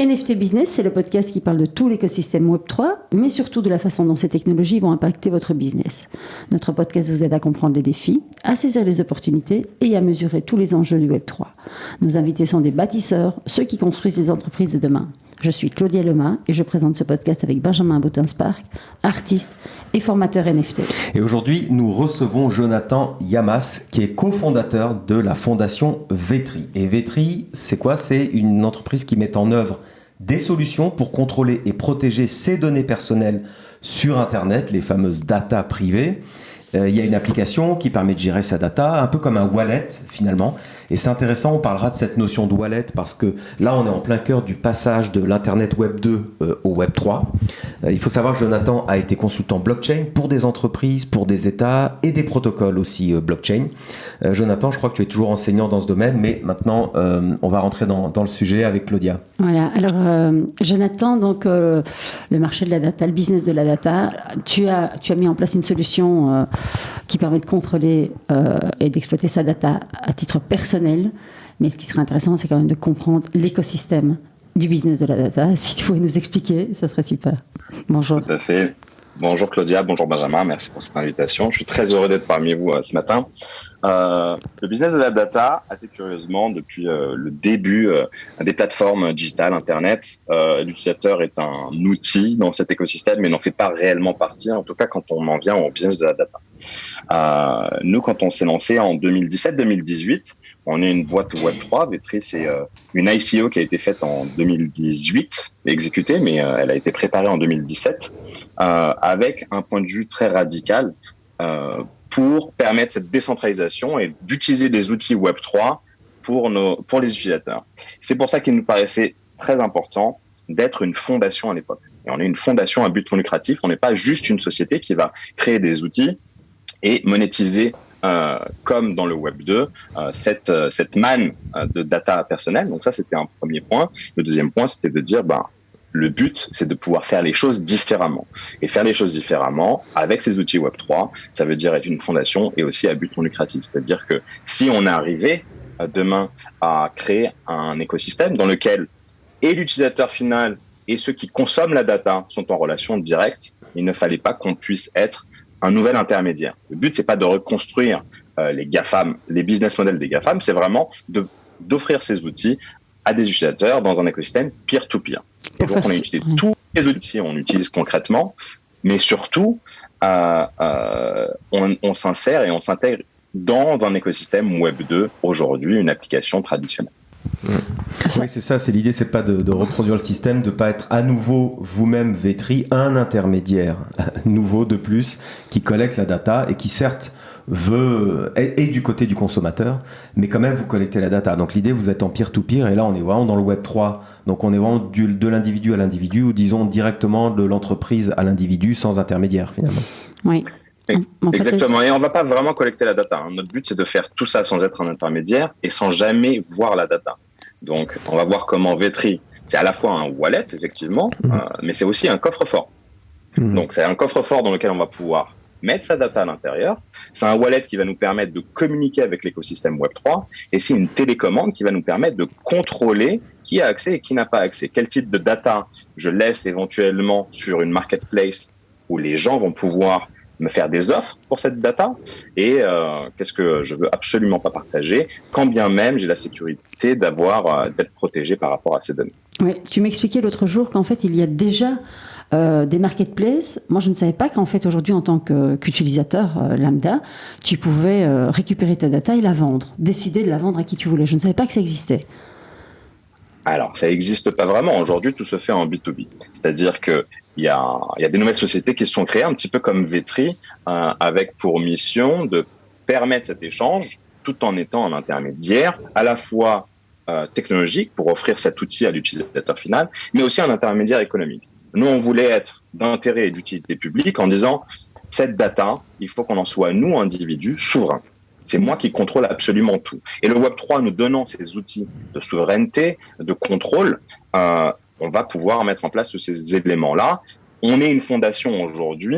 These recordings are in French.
NFT Business, c'est le podcast qui parle de tout l'écosystème Web3, mais surtout de la façon dont ces technologies vont impacter votre business. Notre podcast vous aide à comprendre les défis, à saisir les opportunités et à mesurer tous les enjeux du Web3. Nos invités sont des bâtisseurs, ceux qui construisent les entreprises de demain. Je suis Claudia Lema et je présente ce podcast avec Benjamin Boutins-Spark, artiste et formateur NFT. Et aujourd'hui, nous recevons Jonathan Yamas, qui est cofondateur de la fondation Vetri. Et Vetri, c'est quoi ? C'est une entreprise qui met en œuvre des solutions pour contrôler et protéger ses données personnelles sur Internet, les fameuses data privées. Il y a une application qui permet de gérer sa data, un peu comme un wallet finalement. Et c'est intéressant, on parlera de cette notion de wallet parce que là, on est en plein cœur du passage de l'Internet Web 2 au Web 3. Il faut savoir que Jonathan a été consultant blockchain pour des entreprises, pour des États et des protocoles aussi blockchain. Jonathan, je crois que tu es toujours enseignant dans ce domaine, mais maintenant, on va rentrer dans le sujet avec Claudia. Voilà, alors Jonathan, donc le marché de la data, le business de la data, tu as mis en place une solution qui permet de contrôler et d'exploiter sa data à titre personnel. Mais ce qui serait intéressant, c'est quand même de comprendre l'écosystème du business de la data. Si tu pouvais nous expliquer, ça serait super. Bonjour. Tout à fait. Bonjour Claudia, bonjour Benjamin, merci pour cette invitation. Je suis très heureux d'être parmi vous ce matin. Le business de la data, assez curieusement, depuis le début des plateformes digitales, Internet, l'utilisateur est un outil dans cet écosystème, mais n'en fait pas réellement partie, en tout cas quand on en vient au business de la data. Nous, quand on s'est lancé en 2017-2018, on est une boîte Web3. Vetri, c'est une ICO qui a été faite en 2018, exécutée, mais elle a été préparée en 2017, avec un point de vue très radical pour permettre cette décentralisation et d'utiliser des outils Web3 pour les utilisateurs. C'est pour ça qu'il nous paraissait très important d'être une fondation à l'époque. Et on est une fondation à but non lucratif. On n'est pas juste une société qui va créer des outils et monétiser comme dans le Web 2, cette manne de data personnelle. Donc ça, c'était un premier point. Le deuxième point, c'était de dire, le but, c'est de pouvoir faire les choses différemment. Et faire les choses différemment avec ces outils Web 3, ça veut dire être une fondation et aussi à but non lucratif. C'est-à-dire que si on est arrivé demain à créer un écosystème dans lequel et l'utilisateur final et ceux qui consomment la data sont en relation directe, il ne fallait pas qu'on puisse être un nouvel intermédiaire. Le but, c'est pas de reconstruire les GAFAM, les business models des GAFAM, c'est vraiment d'offrir ces outils à des utilisateurs dans un écosystème peer-to-peer. Et donc, on a utilisé tous les outils, on utilise concrètement, mais surtout, on s'insère et on s'intègre dans un écosystème Web 2, aujourd'hui, une application traditionnelle. Oui, c'est ça, c'est l'idée, c'est pas de reproduire le système, de pas être à nouveau vous-même Vetri, un intermédiaire nouveau de plus qui collecte la data et qui certes est du côté du consommateur, mais quand même vous collectez la data. Donc l'idée, vous êtes en peer-to-peer et là on est vraiment dans le Web 3, donc on est vraiment de l'individu à l'individu ou disons directement de l'entreprise à l'individu sans intermédiaire finalement. Oui. Exactement, et on ne va pas vraiment collecter la data. Notre but, c'est de faire tout ça sans être un intermédiaire et sans jamais voir la data. Donc, on va voir comment Vetri, c'est à la fois un wallet, effectivement, mais c'est aussi un coffre-fort. Donc, c'est un coffre-fort dans lequel on va pouvoir mettre sa data à l'intérieur. C'est un wallet qui va nous permettre de communiquer avec l'écosystème Web3 et c'est une télécommande qui va nous permettre de contrôler qui a accès et qui n'a pas accès. Quel type de data je laisse éventuellement sur une marketplace où les gens vont pouvoir me faire des offres pour cette data et qu'est-ce que je veux absolument pas partager, quand bien même j'ai la sécurité d'être protégé par rapport à ces données. Oui, tu m'expliquais l'autre jour qu'en fait il y a déjà des marketplaces. Moi je ne savais pas qu'en fait aujourd'hui en tant qu'utilisateur lambda, tu pouvais récupérer ta data et la vendre, décider de la vendre à qui tu voulais. Je ne savais pas que ça existait. Alors, ça n'existe pas vraiment. Aujourd'hui, tout se fait en B2B. C'est-à-dire que il y a des nouvelles sociétés qui se sont créées, un petit peu comme Vetri, avec pour mission de permettre cet échange tout en étant un intermédiaire, à la fois technologique pour offrir cet outil à l'utilisateur final, mais aussi un intermédiaire économique. Nous, on voulait être d'intérêt et d'utilité publique en disant cette data, il faut qu'on en soit, nous, individus, souverains. C'est moi qui contrôle absolument tout. Et le Web3 nous donnant ces outils de souveraineté, de contrôle, on va pouvoir mettre en place tous ces éléments-là. On est une fondation aujourd'hui,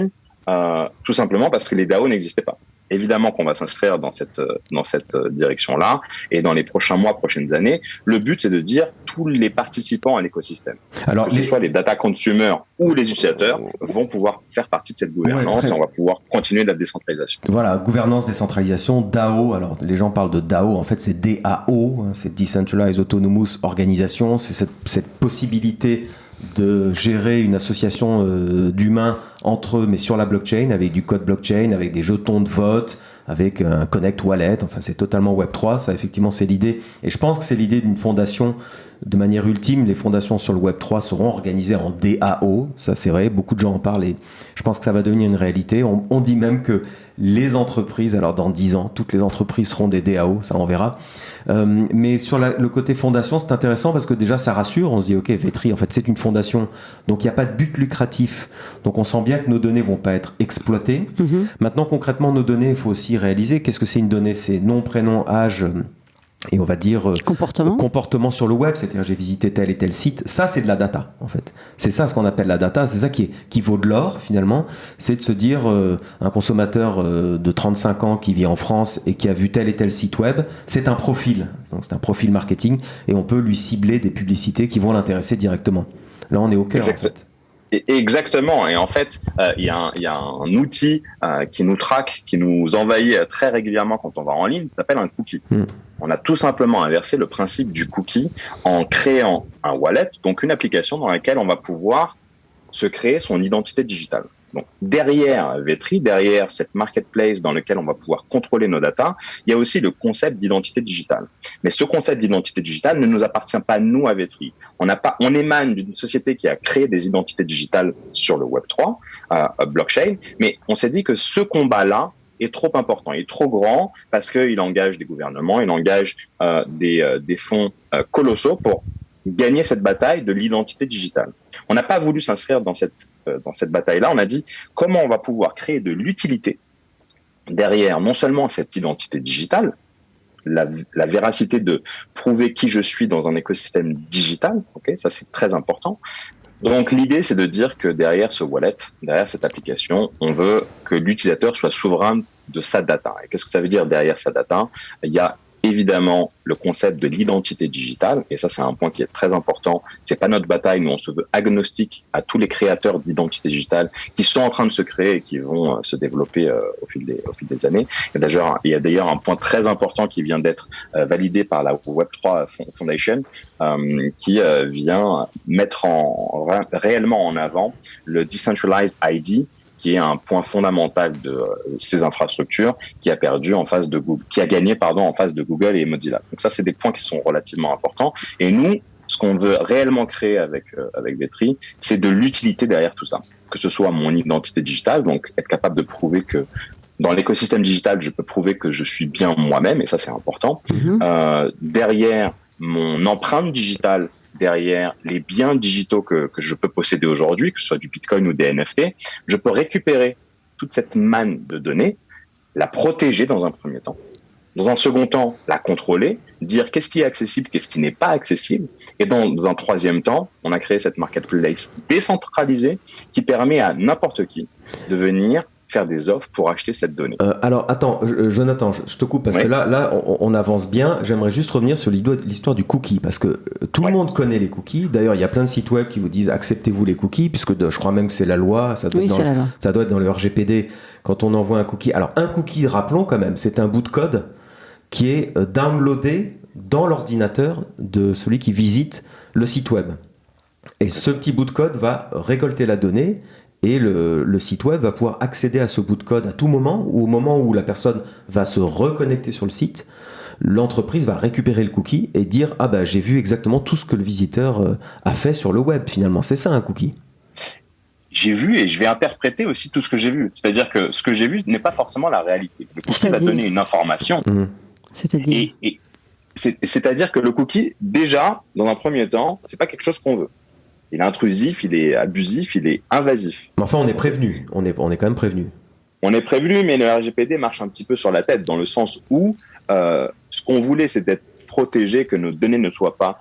tout simplement parce que les DAO n'existaient pas. évidemment qu'on va s'inscrire dans cette direction-là. Et dans les prochains mois, prochaines années, le but, c'est de dire tous les participants à l'écosystème, que ce soit les data consumers ou les utilisateurs, vont pouvoir faire partie de cette gouvernance et on va pouvoir continuer la décentralisation. Voilà, gouvernance, décentralisation, DAO. Alors, les gens parlent de DAO. En fait, c'est DAO, c'est Decentralized Autonomous Organization. C'est cette possibilité de gérer une association d'humains entre eux, mais sur la blockchain, avec du code blockchain, avec des jetons de vote, avec un Connect Wallet. Enfin, c'est totalement Web3. Ça, effectivement, c'est l'idée. Et je pense que c'est l'idée d'une fondation. De manière ultime, les fondations sur le Web3 seront organisées en DAO. Ça, c'est vrai. Beaucoup de gens en parlent et je pense que ça va devenir une réalité. On dit même que les entreprises, alors dans 10 ans, toutes les entreprises seront des DAO. Ça, on verra. Mais sur le côté fondation, c'est intéressant parce que déjà, ça rassure. On se dit, OK, Vetri, en fait, c'est une fondation. Donc, il n'y a pas de but lucratif. Donc, on sent bien que nos données vont pas être exploitées. Maintenant, concrètement, nos données, il faut aussi réaliser. Qu'est-ce que c'est une donnée? C'est nom, prénom, âge... Et on va dire comportement sur le web, c'est-à-dire j'ai visité tel et tel site. Ça, c'est de la data, en fait. C'est ça ce qu'on appelle la data. C'est ça qui vaut de l'or, finalement. C'est de se dire, un consommateur de 35 ans qui vit en France et qui a vu tel et tel site web, c'est un profil. Donc, c'est un profil marketing et on peut lui cibler des publicités qui vont l'intéresser directement. Là, on est au cœur, en fait. Exactement. Et en fait, il y a un outil qui nous traque, qui nous envahit très régulièrement quand on va en ligne, ça s'appelle un cookie. On a tout simplement inversé le principe du cookie en créant un wallet, donc une application dans laquelle on va pouvoir se créer son identité digitale. Donc, derrière Vetri, derrière cette marketplace dans laquelle on va pouvoir contrôler nos data, il y a aussi le concept d'identité digitale. Mais ce concept d'identité digitale ne nous appartient pas, nous, à Vetri. On émane d'une société qui a créé des identités digitales sur le Web3, blockchain, mais on s'est dit que ce combat-là est trop important, il est trop grand parce qu'il engage des gouvernements, il engage des fonds colossaux pour gagner cette bataille de l'identité digitale. On n'a pas voulu s'inscrire dans cette bataille-là. On a dit comment on va pouvoir créer de l'utilité derrière non seulement cette identité digitale, la véracité de prouver qui je suis dans un écosystème digital, okay, ça c'est très important. Donc l'idée c'est de dire que derrière ce wallet, derrière cette application, on veut que l'utilisateur soit souverain de sa data. Et qu'est-ce que ça veut dire derrière sa data? Il y a évidemment le concept de l'identité digitale, et ça c'est un point qui est très important. C'est pas notre bataille, nous on se veut agnostique à tous les créateurs d'identité digitale qui sont en train de se créer et qui vont se développer au fil des années. Il y a d'ailleurs un point très important qui vient d'être validé par la Web3 Foundation, qui vient mettre réellement en avant le Decentralized ID, qui est un point fondamental de ces infrastructures, qui a gagné en face de Google et Mozilla. Donc ça, c'est des points qui sont relativement importants. Et nous, ce qu'on veut réellement créer avec Vetri, c'est de l'utilité derrière tout ça. Que ce soit mon identité digitale, donc être capable de prouver que dans l'écosystème digital, je peux prouver que je suis bien moi-même, et ça, c'est important. Derrière mon empreinte digitale, derrière les biens digitaux que je peux posséder aujourd'hui, que ce soit du Bitcoin ou des NFT, je peux récupérer toute cette manne de données, la protéger dans un premier temps, dans un second temps, la contrôler, dire qu'est-ce qui est accessible, qu'est-ce qui n'est pas accessible, et dans un troisième temps, on a créé cette marketplace décentralisée qui permet à n'importe qui de venir faire des offres pour acheter cette donnée. Alors, attends, Jonathan, je te coupe parce que là on avance bien. J'aimerais juste revenir sur l'histoire du cookie parce que tout le monde connaît les cookies. D'ailleurs, il y a plein de sites web qui vous disent acceptez-vous les cookies, puisque je crois même que c'est la loi. Ça doit être dans le RGPD quand on envoie un cookie. Alors, un cookie, rappelons quand même, c'est un bout de code qui est downloadé dans l'ordinateur de celui qui visite le site web. Et ce petit bout de code va récolter la donnée. Et le site web va pouvoir accéder à ce bout de code à tout moment, ou au moment où la personne va se reconnecter sur le site, l'entreprise va récupérer le cookie et dire « Ah bah j'ai vu exactement tout ce que le visiteur a fait sur le web finalement ». C'est ça un cookie. J'ai vu et je vais interpréter aussi tout ce que j'ai vu. C'est-à-dire que ce que j'ai vu n'est pas forcément la réalité. Le cookie va donner une information. C'est-à-dire que le cookie, déjà, dans un premier temps, c'est pas quelque chose qu'on veut. Il est intrusif, il est abusif, il est invasif. Mais enfin, on est prévenu. On est quand même prévenu. On est prévenu, mais le RGPD marche un petit peu sur la tête, dans le sens où ce qu'on voulait, c'est d'être protégé, que nos données ne soient pas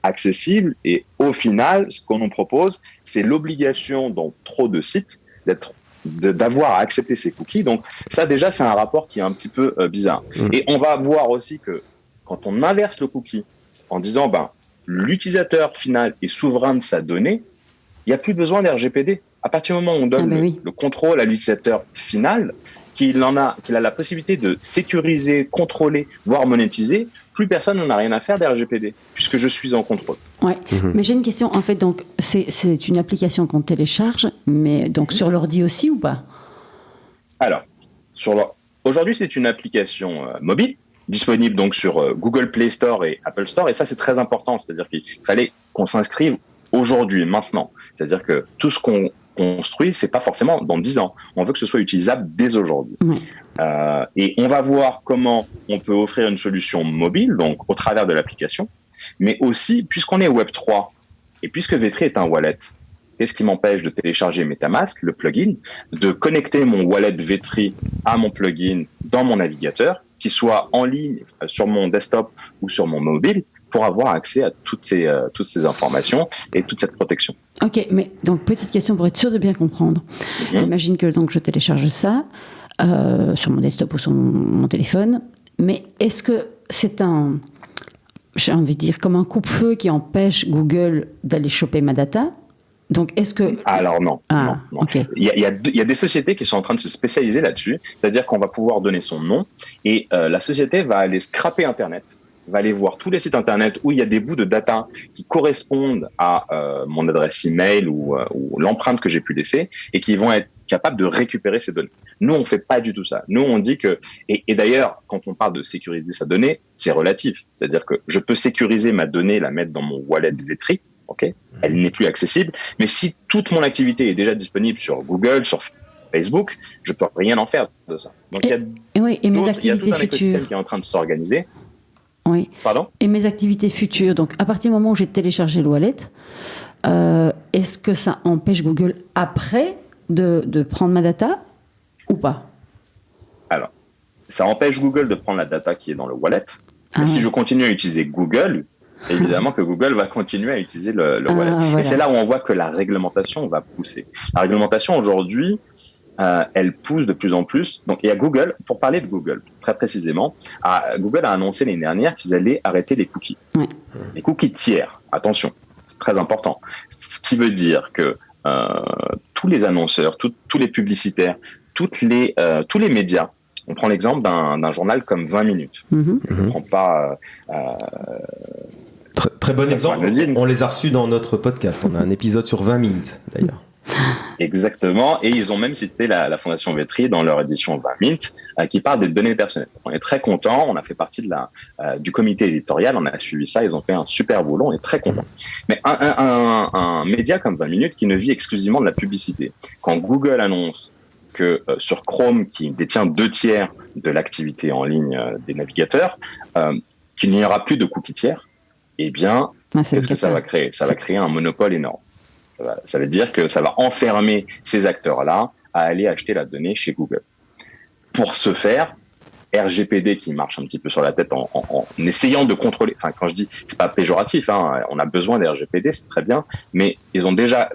accessibles. Et au final, ce qu'on nous propose, c'est l'obligation dans trop de sites d'être d'avoir à accepter ces cookies. Donc ça déjà c'est un rapport qui est un petit peu bizarre. Et on va voir aussi que quand on inverse le cookie en disant l'utilisateur final est souverain de sa donnée, il n'y a plus besoin d'RGPD. À partir du moment où on donne le contrôle à l'utilisateur final, qu'il a la possibilité de sécuriser, contrôler, voire monétiser, plus personne n'en a rien à faire d'RGPD, puisque je suis en contrôle. Ouais, mais j'ai une question. En fait, donc, c'est une application qu'on télécharge, mais donc sur l'ordi aussi ou pas? Alors, aujourd'hui, c'est une application mobile, disponible donc sur Google Play Store et Apple Store, et ça, c'est très important. C'est-à-dire qu'il fallait qu'on s'inscrive aujourd'hui, maintenant. C'est-à-dire que tout ce qu'on construit, c'est pas forcément dans 10 ans. On veut que ce soit utilisable dès aujourd'hui. Et on va voir comment on peut offrir une solution mobile, donc au travers de l'application, mais aussi, puisqu'on est Web3, et puisque Vetri est un wallet, qu'est-ce qui m'empêche de télécharger MetaMask, le plugin, de connecter mon wallet Vetri à mon plugin dans mon navigateur, qui soit en ligne sur mon desktop ou sur mon mobile, pour avoir accès à toutes ces informations et toute cette protection. Ok, mais donc petite question pour être sûr de bien comprendre. J'imagine que donc je télécharge ça sur mon desktop ou sur mon téléphone, mais est-ce que c'est j'ai envie de dire, comme un coupe-feu qui empêche Google d'aller choper ma data? Donc, est-ce que... Alors non. non. Okay. Il y a des sociétés qui sont en train de se spécialiser là-dessus, c'est-à-dire qu'on va pouvoir donner son nom et la société va aller scraper Internet, va aller voir tous les sites Internet où il y a des bouts de data qui correspondent à mon adresse email ou l'empreinte que j'ai pu laisser et qui vont être capables de récupérer ces données. Nous, on fait pas du tout ça. Nous, on dit que... Et d'ailleurs, quand on parle de sécuriser sa donnée, c'est relatif. C'est-à-dire que je peux sécuriser ma donnée, la mettre dans mon wallet Vetri, elle n'est plus accessible. Mais si toute mon activité est déjà disponible sur Google, sur Facebook, je peux rien en faire de ça. Donc, il y a tout un écosystème qui est en train de s'organiser. Oui. Pardon ? Et mes activités futures, donc à partir du moment où j'ai téléchargé le wallet, est-ce que ça empêche Google après de prendre ma data ou pas ? Alors, ça empêche Google de prendre la data qui est dans le wallet. Mais si je continue à utiliser Google, évidemment que Google va continuer à utiliser le wallet. Voilà. Et c'est là où on voit que la réglementation va pousser. La réglementation aujourd'hui, elle pousse de plus en plus. Donc il y a Google, pour parler de Google très précisément, Google a annoncé l'année dernière qu'ils allaient arrêter les cookies. Oui. Les cookies tiers, attention, c'est très important. Ce qui veut dire que tous les annonceurs, tous les publicitaires, tous les médias, on prend l'exemple d'un journal comme 20 minutes. On ne prend pas... Très bon exemple, on les a reçus dans notre podcast. On a un épisode sur 20 minutes d'ailleurs. Exactement, et ils ont même cité la Fondation Vetri dans leur édition 20 minutes qui parle des données personnelles. On est très contents, on a fait partie du comité éditorial, on a suivi ça, ils ont fait un super boulot, on est très contents. Mais un média comme 20 minutes qui ne vit exclusivement de la publicité, quand Google annonce que sur Chrome, qui détient 2/3 de l'activité en ligne des navigateurs, qu'il n'y aura plus de cookies tiers, eh bien, qu'est-ce que ça va créer ? Ça va créer un monopole énorme. Ça veut dire que ça va enfermer ces acteurs-là à aller acheter la donnée chez Google. Pour ce faire, RGPD qui marche un petit peu sur la tête en essayant de contrôler, enfin quand je dis, c'est pas péjoratif, on a besoin d'RGPD, c'est très bien, mais ils ont déjà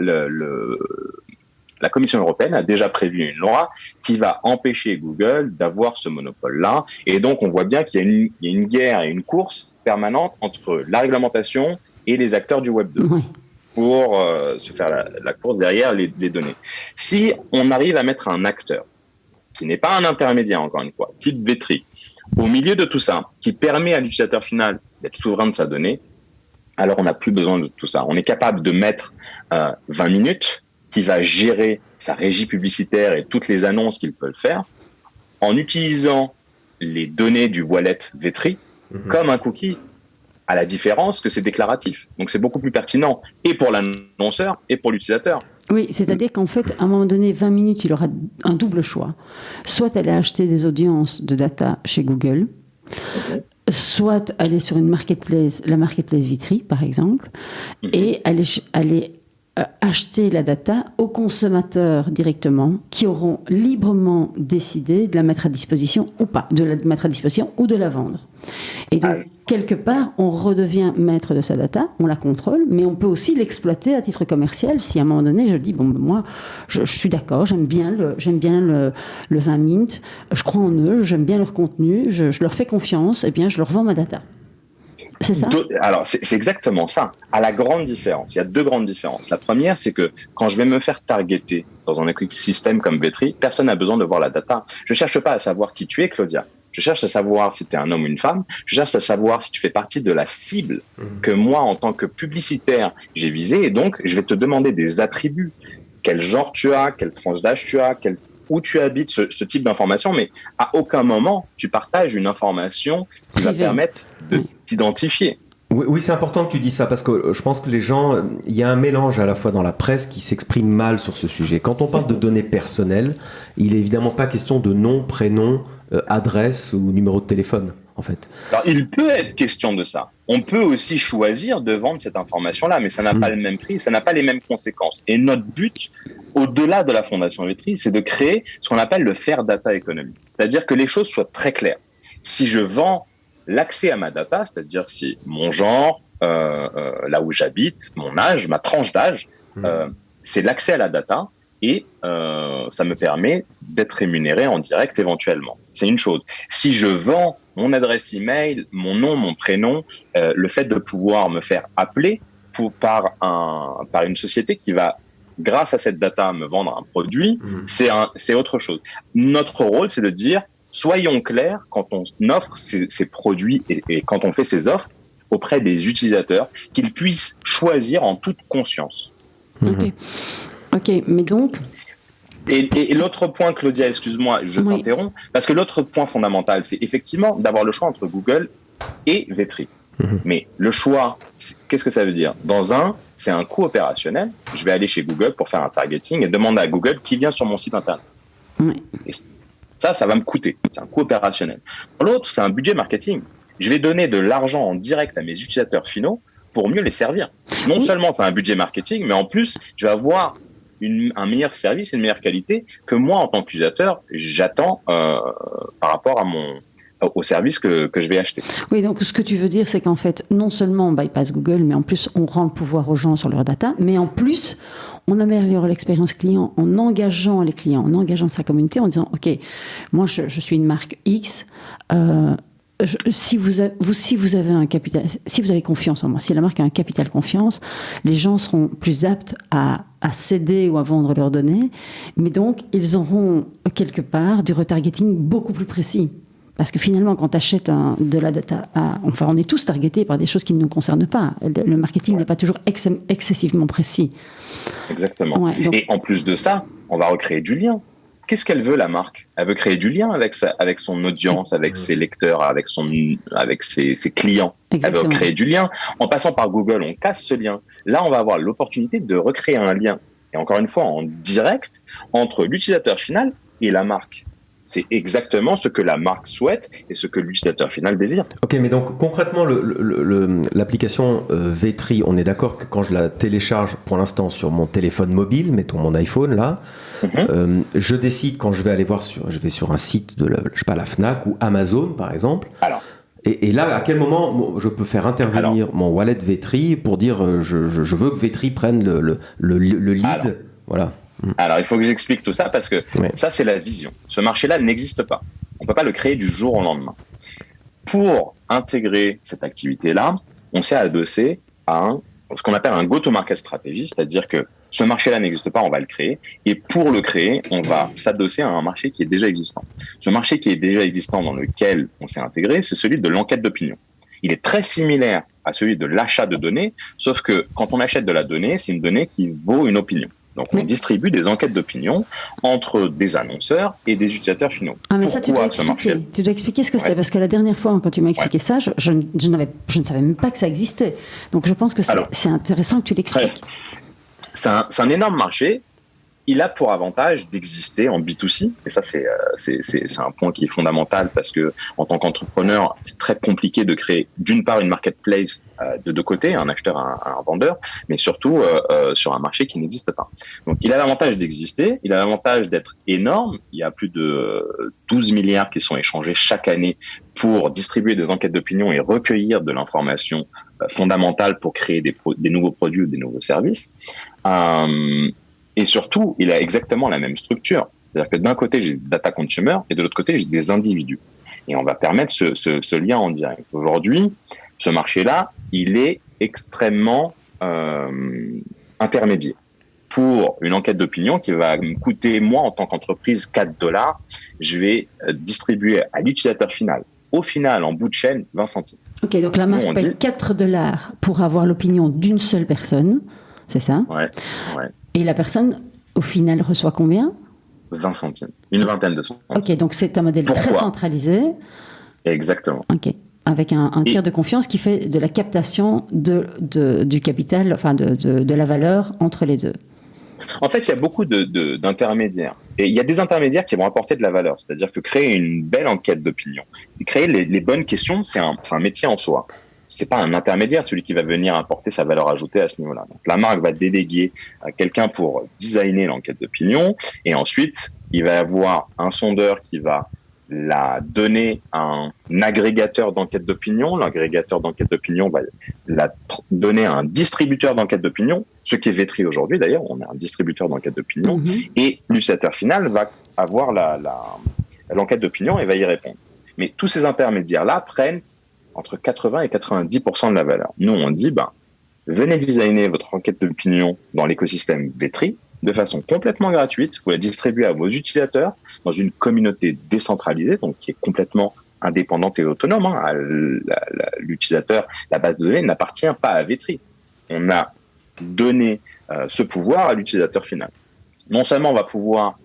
la Commission européenne a déjà prévu une loi qui va empêcher Google d'avoir ce monopole-là. Et donc, on voit bien qu'il y a une guerre et une course permanente entre la réglementation et les acteurs du Web 2 pour se faire la course derrière les données. Si on arrive à mettre un acteur qui n'est pas un intermédiaire, encore une fois, type Vetri, au milieu de tout ça, qui permet à l'utilisateur final d'être souverain de sa donnée, alors on n'a plus besoin de tout ça. On est capable de mettre 20 minutes qui va gérer sa régie publicitaire et toutes les annonces qu'il peut faire en utilisant les données du wallet Vetri comme un cookie, à la différence que c'est déclaratif. Donc c'est beaucoup plus pertinent et pour l'annonceur et pour l'utilisateur. Oui, c'est-à-dire qu'en fait, à un moment donné, 20 minutes, il aura un double choix. Soit aller acheter des audiences de data chez Google, soit aller sur une marketplace, la marketplace Vetri, par exemple, et aller acheter la data aux consommateurs directement, qui auront librement décidé de la mettre à disposition ou pas, de la mettre à disposition ou de la vendre. Et donc, quelque part, on redevient maître de sa data, on la contrôle, mais on peut aussi l'exploiter à titre commercial. Si à un moment donné, je dis, bon, ben moi, je suis d'accord, j'aime bien le 20 Mint, je crois en eux, j'aime bien leur contenu, je leur fais confiance, et bien, je leur vends ma data. C'est ça ? Alors, c'est exactement ça. À la grande différence, il y a deux grandes différences. La première, c'est que quand je vais me faire targeter dans un écosystème comme Vetri, personne n'a besoin de voir la data. Je cherche pas à savoir qui tu es, Claudia. Je cherche à savoir si tu es un homme ou une femme. Je cherche à savoir si tu fais partie de la cible que moi, en tant que publicitaire, j'ai visée. Et donc, je vais te demander des attributs. Quel genre tu as, quelle tranche d'âge tu as, où tu habites, ce type d'information. Mais à aucun moment, tu partages une information qui va permettre de t'identifier. Oui, c'est important que tu dis ça parce que je pense que les gens, il y a un mélange à la fois dans la presse qui s'exprime mal sur ce sujet. Quand on parle de données personnelles, il n'est évidemment pas question de nom, prénom, adresse ou numéro de téléphone, en fait. Alors, il peut être question de ça. On peut aussi choisir de vendre cette information-là, mais ça n'a pas le même prix, ça n'a pas les mêmes conséquences. Et notre but, au-delà de la Fondation Vetri, c'est de créer ce qu'on appelle le fair data economy. C'est-à-dire que les choses soient très claires. Si je vends l'accès à ma data, c'est-à-dire si mon genre, là où j'habite, mon âge, ma tranche d'âge, c'est l'accès à la data et ça me permet d'être rémunéré en direct éventuellement. C'est une chose. Si je vends mon adresse email, mon nom, mon prénom, le fait de pouvoir me faire appeler par une société qui va, grâce à cette data, me vendre un produit, c'est autre chose. Notre rôle, c'est de dire soyons clairs quand on offre ces produits et quand on fait ces offres auprès des utilisateurs, qu'ils puissent choisir en toute conscience. Ok, mais donc... Et l'autre point, Claudia, excuse-moi, je t'interromps, parce que l'autre point fondamental, c'est effectivement d'avoir le choix entre Google et Vetri. Mais le choix, qu'est-ce que ça veut dire ? C'est un coût opérationnel. Je vais aller chez Google pour faire un targeting et demander à Google qui vient sur mon site internet. Et ça va me coûter. C'est un coût opérationnel. L'autre, c'est un budget marketing. Je vais donner de l'argent en direct à mes utilisateurs finaux pour mieux les servir. Non seulement c'est un budget marketing, mais en plus, je vais avoir un meilleur service et une meilleure qualité que moi, en tant qu'utilisateur, j'attends par rapport au service que je vais acheter. Oui, donc ce que tu veux dire, c'est qu'en fait, non seulement on bypass Google, mais en plus, on rend le pouvoir aux gens sur leur data, mais en plus, on améliore l'expérience client en engageant les clients, en engageant sa communauté, en disant, OK, moi, je suis une marque X, si vous avez confiance en moi, si la marque a un capital confiance, les gens seront plus aptes à céder ou à vendre leurs données, mais donc, ils auront quelque part du retargeting beaucoup plus précis. Parce que finalement, quand tu achètes de la data, on est tous targetés par des choses qui ne nous concernent pas. Le marketing n'est pas toujours excessivement précis. Exactement. Donc... Et en plus de ça, on va recréer du lien. Qu'est-ce qu'elle veut, la marque ? Elle veut créer du lien avec son audience, avec ses lecteurs, avec ses clients. Exactement. Elle veut créer du lien. En passant par Google, on casse ce lien. Là, on va avoir l'opportunité de recréer un lien. Et encore une fois, en direct, entre l'utilisateur final et la marque. C'est exactement ce que la marque souhaite et ce que l'utilisateur final désire. Ok, mais donc concrètement, l'application Vetri, on est d'accord que quand je la télécharge pour l'instant sur mon téléphone mobile, mettons mon iPhone là, je décide quand je vais aller voir je vais sur un site de la Fnac ou Amazon par exemple. Alors. Et là, à quel moment je peux faire intervenir mon wallet Vetri pour dire je veux que Vetri prenne le lead, voilà. Alors, il faut que j'explique tout ça parce que ça, c'est la vision. Ce marché-là n'existe pas. On ne peut pas le créer du jour au lendemain. Pour intégrer cette activité-là, on s'est adossé à ce qu'on appelle un go-to-market stratégie, c'est-à-dire que ce marché-là n'existe pas, on va le créer. Et pour le créer, on va s'adosser à un marché qui est déjà existant. Ce marché qui est déjà existant dans lequel on s'est intégré, c'est celui de l'enquête d'opinion. Il est très similaire à celui de l'achat de données, sauf que quand on achète de la donnée, c'est une donnée qui vaut une opinion. Donc, on distribue des enquêtes d'opinion entre des annonceurs et des utilisateurs finaux. Ah, mais ça, tu dois expliquer ce que c'est. Parce que la dernière fois, quand tu m'as expliqué ça, je ne savais même pas que ça existait. Donc, je pense que c'est intéressant que tu l'expliques. C'est un énorme marché il a pour avantage d'exister en B2C, et ça c'est un point qui est fondamental parce que en tant qu'entrepreneur, c'est très compliqué de créer d'une part une marketplace de deux côtés, un acheteur, un vendeur, mais surtout sur un marché qui n'existe pas. Donc il a l'avantage d'exister, il a l'avantage d'être énorme, il y a plus de 12 milliards qui sont échangés chaque année pour distribuer des enquêtes d'opinion et recueillir de l'information fondamentale pour créer des nouveaux produits ou des nouveaux services. Et surtout, il a exactement la même structure. C'est-à-dire que d'un côté, j'ai des data consumers et de l'autre côté, j'ai des individus. Et on va permettre ce lien en direct. Aujourd'hui, ce marché-là, il est extrêmement intermédiaire. Pour une enquête d'opinion qui va me coûter, moi, en tant qu'entreprise, $4, je vais distribuer à l'utilisateur final, au final, en bout de chaîne, 20 centimes. Ok, donc la marque paye $4 pour avoir l'opinion d'une seule personne, c'est ça? Ouais. Et la personne, au final, reçoit combien? 20 centimes. Une vingtaine de centimes. Ok, donc c'est un modèle très centralisé. Exactement. Ok. Avec un tiers de confiance qui fait de la captation du capital, enfin de la valeur entre les deux. En fait, il y a beaucoup d'intermédiaires. Et il y a des intermédiaires qui vont apporter de la valeur. C'est-à-dire que créer une belle enquête d'opinion, créer les bonnes questions, c'est un métier en soi. C'est pas un intermédiaire, celui qui va venir apporter sa valeur ajoutée à ce niveau-là. Donc, la marque va déléguer à quelqu'un pour designer l'enquête d'opinion, et ensuite, il va y avoir un sondeur qui va la donner à un agrégateur d'enquête d'opinion. L'agrégateur d'enquête d'opinion va la donner à un distributeur d'enquête d'opinion, ce qui est Vetri aujourd'hui d'ailleurs, on est un distributeur d'enquête d'opinion, et l'utilisateur final va avoir l'enquête d'opinion et va y répondre. Mais tous ces intermédiaires-là prennent entre 80 et 90% de la valeur. Nous, on dit, venez designer votre enquête d'opinion dans l'écosystème Vetri de façon complètement gratuite. Vous la distribuez à vos utilisateurs dans une communauté décentralisée, donc qui est complètement indépendante et autonome. L'utilisateur, la base de données n'appartient pas à Vetri. On a donné ce pouvoir à l'utilisateur final. Non seulement on va pouvoir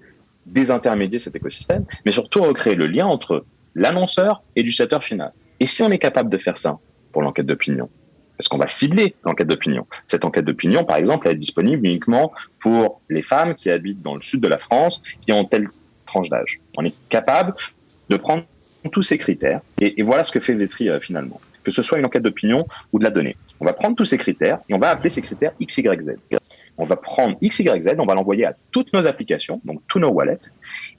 désintermédier cet écosystème, mais surtout recréer le lien entre l'annonceur et l'utilisateur final. Et si on est capable de faire ça pour l'enquête d'opinion, parce qu'on va cibler l'enquête d'opinion. Cette enquête d'opinion, par exemple, elle est disponible uniquement pour les femmes qui habitent dans le sud de la France, qui ont telle tranche d'âge. On est capable de prendre tous ces critères, et voilà ce que fait Vetri finalement. Que ce soit une enquête d'opinion ou de la donnée. On va prendre tous ces critères, et on va appeler ces critères XYZ. On va prendre XYZ, on va l'envoyer à toutes nos applications, donc tous nos wallets.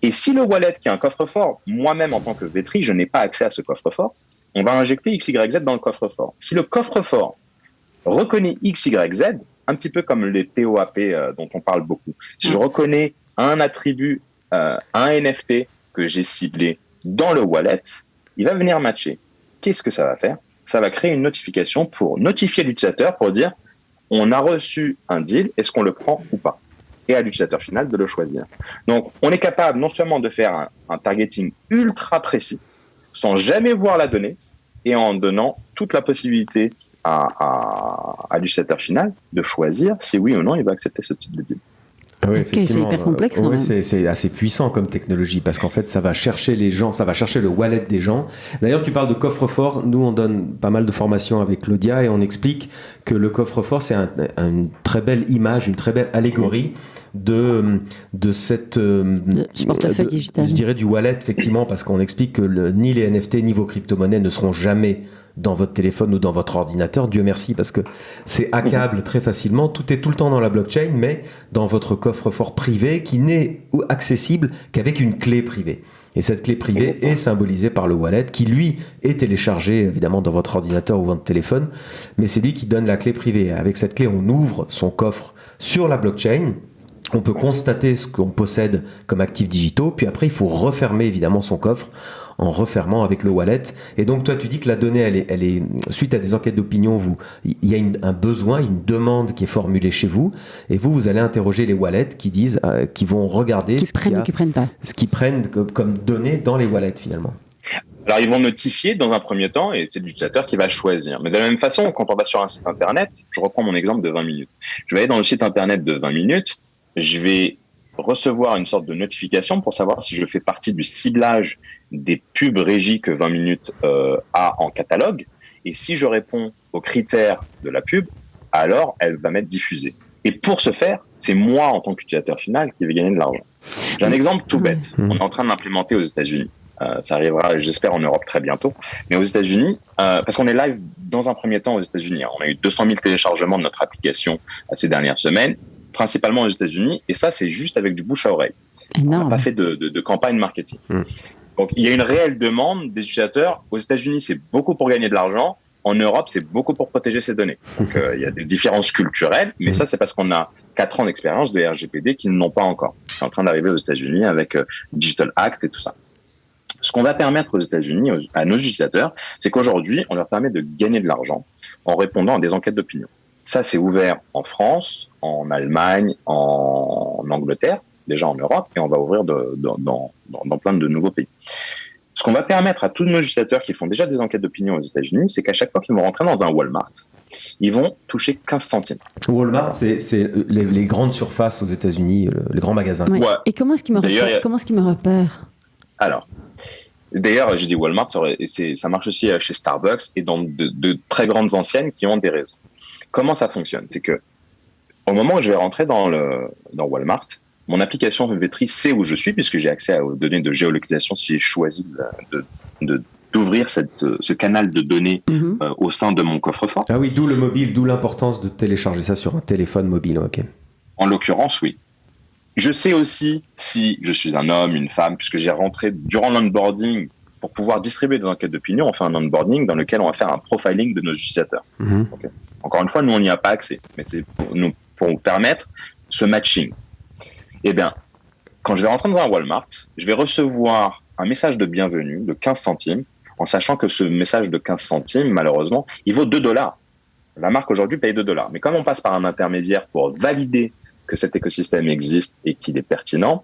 Et si le wallet qui a un coffre-fort, moi-même en tant que Vetri, je n'ai pas accès à ce coffre-fort, on va injecter XYZ dans le coffre-fort. Si le coffre-fort reconnaît XYZ, un petit peu comme les POAP dont on parle beaucoup, si je reconnais un attribut, un NFT que j'ai ciblé dans le wallet, il va venir matcher. Qu'est-ce que ça va faire? Ça va créer une notification pour notifier l'utilisateur pour dire on a reçu un deal, est-ce qu'on le prend ou pas? Et à l'utilisateur final de le choisir. Donc, on est capable non seulement de faire un targeting ultra précis, sans jamais voir la donnée, et en donnant toute la possibilité à l'utilisateur final de choisir si oui ou non il va accepter ce type de deal. Oui, okay, c'est hyper complexe. Oui, c'est assez puissant comme technologie parce qu'en fait, ça va chercher les gens, ça va chercher le wallet des gens. D'ailleurs, tu parles de coffre-fort. Nous, on donne pas mal de formations avec Claudia et on explique que le coffre-fort, c'est une très belle image, une très belle allégorie de cette portefeuille digital. Je dirais du wallet, effectivement, parce qu'on explique que ni les NFT ni vos crypto-monnaies ne seront jamais dans votre téléphone ou dans votre ordinateur, Dieu merci, parce que c'est hackable très facilement, tout est tout le temps dans la blockchain, mais dans votre coffre-fort privé qui n'est accessible qu'avec une clé privée. Et cette clé privée est symbolisée par le wallet, qui lui est téléchargé évidemment dans votre ordinateur ou votre téléphone, mais c'est lui qui donne la clé privée. Avec cette clé, on ouvre son coffre sur la blockchain, on peut constater ce qu'on possède comme actifs digitaux, puis après il faut refermer évidemment son coffre en refermant avec le wallet. Et donc toi tu dis que la donnée elle est suite à des enquêtes d'opinion, il y a un besoin, une demande qui est formulée chez vous, et vous allez interroger les wallets qui disent qui vont regarder qui prennent ou qui prennent pas, ce qu'ils prennent comme données dans les wallets finalement. Alors, ils vont notifier dans un premier temps et c'est l'utilisateur qui va choisir. Mais de la même façon, quand on va sur un site internet, je reprends mon exemple de 20 minutes. Je vais aller dans le site internet de 20 minutes, je vais recevoir une sorte de notification pour savoir si je fais partie du ciblage des pubs régies que 20 minutes a en catalogue. Et si je réponds aux critères de la pub, alors elle va m'être diffusée. Et pour ce faire, c'est moi en tant qu'utilisateur final qui vais gagner de l'argent. J'ai un exemple tout bête. On est en train de l'implémenter aux États-Unis. Ça arrivera, j'espère, en Europe très bientôt. Mais aux États-Unis, parce qu'on est live dans un premier temps aux États-Unis. On a eu 200 000 téléchargements de notre application ces dernières semaines, principalement aux États-Unis. Et ça, c'est juste avec du bouche à oreille. Énorme. On n'a pas fait de campagne marketing. Donc, il y a une réelle demande des utilisateurs. Aux États-Unis, c'est beaucoup pour gagner de l'argent. En Europe, c'est beaucoup pour protéger ses données. Donc, il y a des différences culturelles, mais ça, c'est parce qu'on a 4 ans d'expérience de RGPD qu'ils n'ont pas encore. C'est en train d'arriver aux États-Unis avec Digital Act et tout ça. Ce qu'on va permettre aux États-Unis, à nos utilisateurs, c'est qu'aujourd'hui, on leur permet de gagner de l'argent en répondant à des enquêtes d'opinion. Ça, c'est ouvert en France, en Allemagne, en Angleterre, déjà en Europe, et on va ouvrir dans plein de nouveaux pays. Ce qu'on va permettre à tous nos utilisateurs qui font déjà des enquêtes d'opinion aux États-Unis, c'est qu'à chaque fois qu'ils vont rentrer dans un Walmart, ils vont toucher 15 centimes. Walmart, c'est les grandes surfaces aux États-Unis, les grands magasins. Ouais. Et comment est-ce qu'ils me repèrent? Alors, d'ailleurs, j'ai dit Walmart, ça marche aussi chez Starbucks et dans de très grandes enseignes qui ont des réseaux. Comment ça fonctionne? C'est que au moment où je vais rentrer dans Walmart, mon application Vetri sait où je suis puisque j'ai accès aux données de géolocalisation si j'ai choisi d'ouvrir ce canal de données au sein de mon coffre-fort. Ah oui, d'où le mobile, d'où l'importance de télécharger ça sur un téléphone mobile. Ok. En l'occurrence, oui. Je sais aussi si je suis un homme, une femme, puisque j'ai rentré durant l'onboarding pour pouvoir distribuer des enquêtes d'opinion. On fait un onboarding dans lequel on va faire un profiling de nos utilisateurs. Okay. Encore une fois, nous, on n'y a pas accès, mais c'est pour nous permettre ce matching. Eh bien, quand je vais rentrer dans un Walmart, je vais recevoir un message de bienvenue de 15 centimes, en sachant que ce message de 15 centimes, malheureusement, il vaut $2. La marque aujourd'hui paye $2. Mais comme on passe par un intermédiaire pour valider que cet écosystème existe et qu'il est pertinent,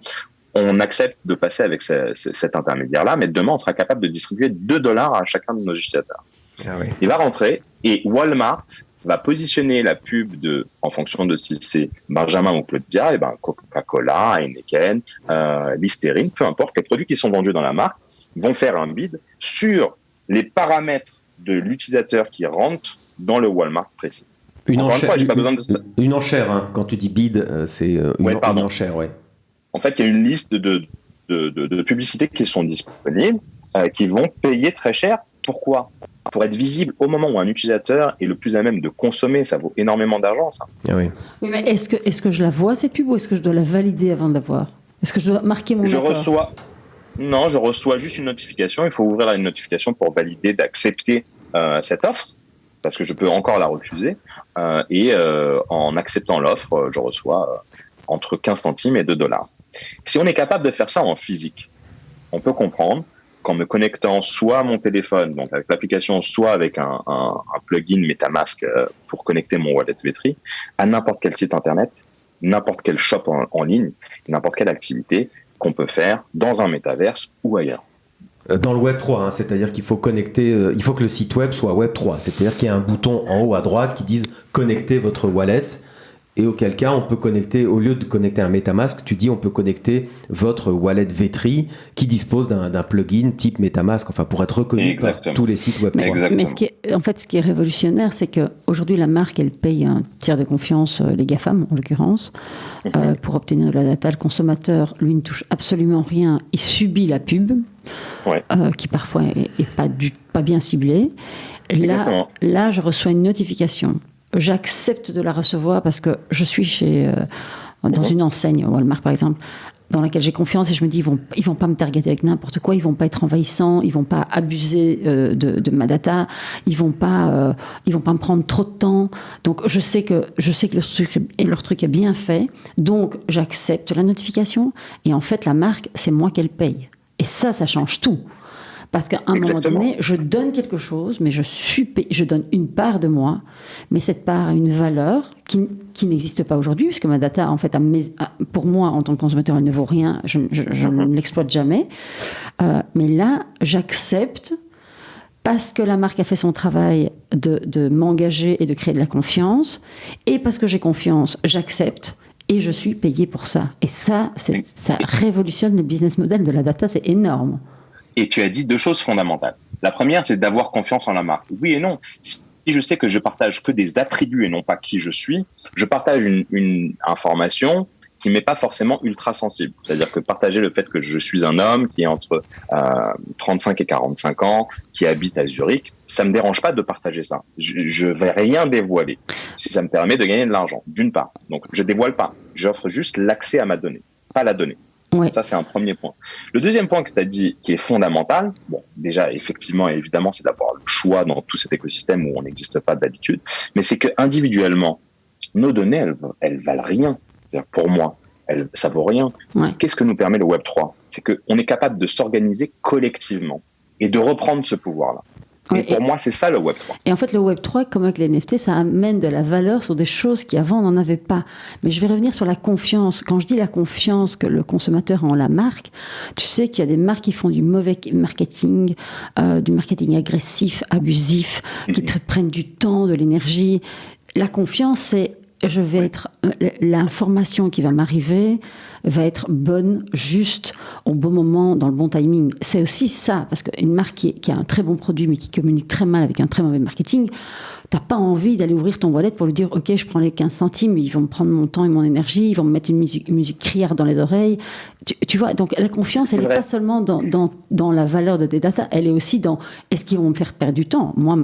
on accepte de passer avec cet intermédiaire-là, mais demain, on sera capable de distribuer $2 à chacun de nos utilisateurs. Ah oui. Il va rentrer et Walmart va positionner la pub en fonction de si c'est Benjamin ou Claudia, et ben Coca-Cola, Heineken, Listerine, peu importe, les produits qui sont vendus dans la marque vont faire un bid sur les paramètres de l'utilisateur qui rentre dans le Walmart précis. Une Encore enchère, une fois, j'ai pas besoin de ça. Une enchère, hein. Quand tu dis bid, c'est une enchère, ouais. En fait, il y a une liste de publicités qui sont disponibles, qui vont payer très cher. Pourquoi? Pour être visible au moment où un utilisateur est le plus à même de consommer. Ça vaut énormément d'argent, ça. Ah oui. Oui, mais est-ce que je la vois, cette pub, ou est-ce que je dois la valider avant de la voir? Est-ce que je dois marquer mon accord? Non, je reçois juste une notification. Il faut ouvrir la notification pour valider, d'accepter cette offre, parce que je peux encore la refuser. En acceptant l'offre, je reçois entre 15 centimes et $2. Si on est capable de faire ça en physique, on peut comprendre qu'en me connectant soit à mon téléphone, donc avec l'application, soit avec un plugin MetaMask pour connecter mon wallet Vetri, à n'importe quel site internet, n'importe quel shop en ligne, n'importe quelle activité qu'on peut faire dans un métaverse ou ailleurs. Dans le Web 3, hein, c'est-à-dire qu'il faut connecter, il faut que le site web soit Web 3, c'est-à-dire qu'il y a un bouton en haut à droite qui dise connecter votre wallet, et auquel cas on peut connecter, au lieu de connecter un MetaMask, tu dis on peut connecter votre wallet Vetri qui dispose d'un plugin type MetaMask, enfin pour être reconnu par tous les sites Web 3. Mais ce qui est révolutionnaire, c'est qu'aujourd'hui la marque, elle paye un tiers de confiance, les GAFAM en l'occurrence, pour obtenir de la data. Le consommateur, lui, ne touche absolument rien, il subit la pub. Qui parfois est pas bien ciblée. Là, je reçois une notification. J'accepte de la recevoir parce que je suis dans une enseigne, Walmart par exemple, dans laquelle j'ai confiance, et je me dis ils vont pas me targeter avec n'importe quoi, ils vont pas être envahissants, ils vont pas abuser de ma data, ils vont pas me prendre trop de temps. Donc je sais que leur truc est bien fait, donc j'accepte la notification, et en fait la marque, c'est moi qu'elle paye. Et ça change tout. Parce qu'à un moment donné, je donne quelque chose, mais je donne une part de moi, mais cette part a une valeur qui n'existe pas aujourd'hui, puisque ma data, en fait, pour moi, en tant que consommateur, elle ne vaut rien, je ne l'exploite jamais. Mais là, j'accepte, parce que la marque a fait son travail de m'engager et de créer de la confiance, et parce que j'ai confiance, j'accepte, et je suis payé pour ça. Et ça révolutionne le business model de la data, c'est énorme. Et tu as dit 2 choses fondamentales. La première, c'est d'avoir confiance en la marque. Oui et non. si je sais que je partage que des attributs et non pas qui je suis, je partage une information qui m'est pas forcément ultra sensible. C'est-à-dire que partager le fait que je suis un homme qui est entre 35 et 45 ans, qui habite à Zurich, ça me dérange pas de partager ça. Je vais rien dévoiler si ça me permet de gagner de l'argent, d'une part. Donc, je dévoile pas. J'offre juste l'accès à ma donnée, pas la donnée. Ouais. Ça, c'est un premier point. Le deuxième point que tu as dit, qui est fondamental, bon, déjà, effectivement et évidemment, c'est d'avoir le choix dans tout cet écosystème où on n'existe pas d'habitude, mais c'est que individuellement, nos données, elles valent rien. C'est-à-dire, pour moi, ça vaut rien. Ouais. Qu'est-ce que nous permet le Web3 ? C'est qu'on est capable de s'organiser collectivement et de reprendre ce pouvoir-là. Ouais, et pour moi, c'est ça le Web3. Et en fait, le Web3, comme avec les NFT, ça amène de la valeur sur des choses qui avant n'en avaient pas. Mais je vais revenir sur la confiance. Quand je dis la confiance que le consommateur a en la marque, tu sais qu'il y a des marques qui font du mauvais marketing agressif, abusif, qui te prennent du temps, de l'énergie. La confiance, c'est l'information qui va m'arriver va être bonne, juste, au bon moment, dans le bon timing. C'est aussi ça, parce qu'une marque qui a un très bon produit, mais qui communique très mal avec un très mauvais marketing, t'as pas envie d'aller ouvrir ton wallet pour lui dire « Ok, je prends les 15 centimes, ils vont me prendre mon temps et mon énergie, ils vont me mettre une musique criarde dans les oreilles. » Tu vois, donc la confiance, elle n'est pas seulement dans la valeur de tes data, elle est aussi dans « Est-ce qu'ils vont me faire perdre du temps ?» Moi,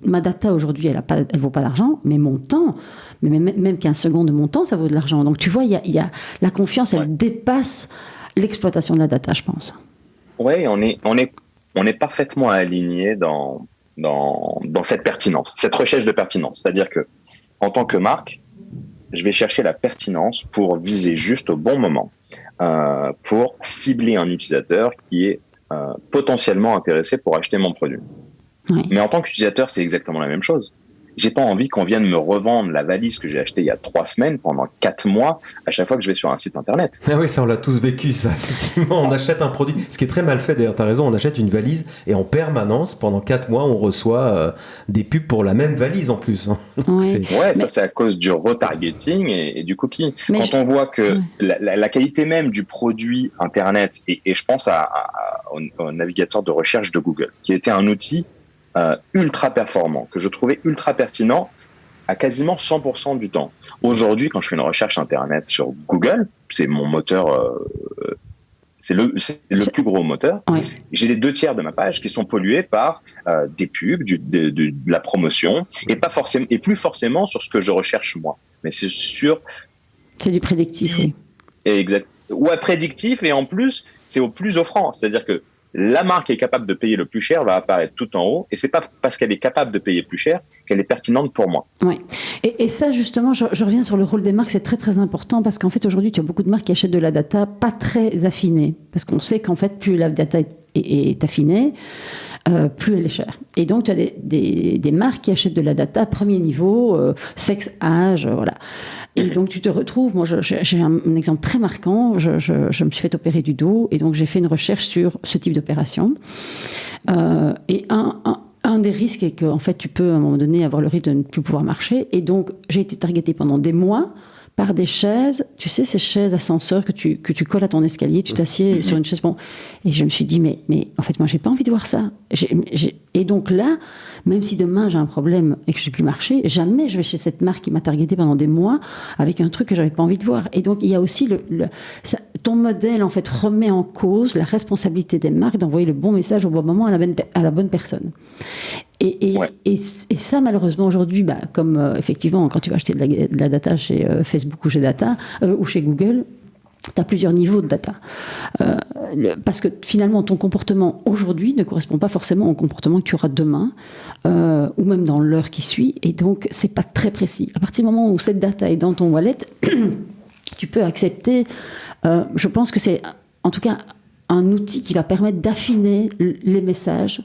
ma data aujourd'hui, elle vaut pas d'argent, mais mon temps, mais même 15 secondes de mon temps, ça vaut de l'argent. Donc tu vois, il y a la confiance, elle dépasse l'exploitation de la data, je pense. Oui, on est parfaitement aligné dans cette pertinence, cette recherche de pertinence. C'est-à-dire que, en tant que marque, je vais chercher la pertinence pour viser juste au bon moment, pour cibler un utilisateur qui est potentiellement intéressé pour acheter mon produit. Oui. Mais en tant qu'utilisateur, c'est exactement la même chose. J'ai pas envie qu'on vienne me revendre la valise que j'ai achetée il y a 3 semaines pendant 4 mois à chaque fois que je vais sur un site internet. Ah oui, ça on l'a tous vécu, ça. Effectivement, on achète un produit, ce qui est très mal fait d'ailleurs, t'as raison, on achète une valise et en permanence, pendant 4 mois, on reçoit des pubs pour la même valise en plus. Oui. Ça c'est à cause du retargeting et du cookie. Quand on voit que la qualité même du produit internet, et je pense au navigateur de recherche de Google, qui était un outil ultra performant, que je trouvais ultra pertinent à quasiment 100% du temps. Aujourd'hui, quand je fais une recherche internet sur Google, c'est mon moteur, c'est le plus gros moteur, j'ai les 2/3 de ma page qui sont pollués par des pubs, de la promotion, et plus forcément sur ce que je recherche moi, mais c'est du prédictif, oui. Exact. Ouais, prédictif, et en plus, c'est au plus offrant, c'est-à-dire que la marque qui est capable de payer le plus cher va apparaître tout en haut, et c'est pas parce qu'elle est capable de payer plus cher qu'elle est pertinente pour moi. Oui. Et ça, justement, je reviens sur le rôle des marques, c'est très très important, parce qu'en fait, aujourd'hui, tu as beaucoup de marques qui achètent de la data pas très affinée, parce qu'on sait qu'en fait, plus la data est affinée, plus elle est chère. Et donc, tu as des marques qui achètent de la data premier niveau, sexe, âge, voilà. Et donc, tu te retrouves, moi, j'ai un exemple très marquant, je me suis fait opérer du dos, et donc j'ai fait une recherche sur ce type d'opération. Et un des risques est qu'en fait, tu peux, à un moment donné, avoir le risque de ne plus pouvoir marcher. Et donc, j'ai été targetée pendant des mois par des chaises, tu sais, ces chaises ascenseurs que tu colles à ton escalier, tu t'assieds sur une chaise. Bon. Et je me suis dit, mais en fait, moi, j'ai pas envie de voir ça. Et donc là, même si demain j'ai un problème et que je ne sais plus marcher, jamais je vais chez cette marque qui m'a targeté pendant des mois avec un truc que j'avais pas envie de voir. Et donc, il y a aussi ton modèle, en fait, remet en cause la responsabilité des marques d'envoyer le bon message au bon moment à la bonne personne. Et ça, malheureusement, aujourd'hui, comme effectivement, quand tu vas acheter de la data chez Facebook ou chez Google, tu as plusieurs niveaux de data. Parce que finalement, ton comportement aujourd'hui ne correspond pas forcément au comportement que tu auras demain, ou même dans l'heure qui suit. Et donc, c'est pas très précis. À partir du moment où cette data est dans ton wallet, tu peux accepter. Je pense que c'est, en tout cas, un outil qui va permettre d'affiner les messages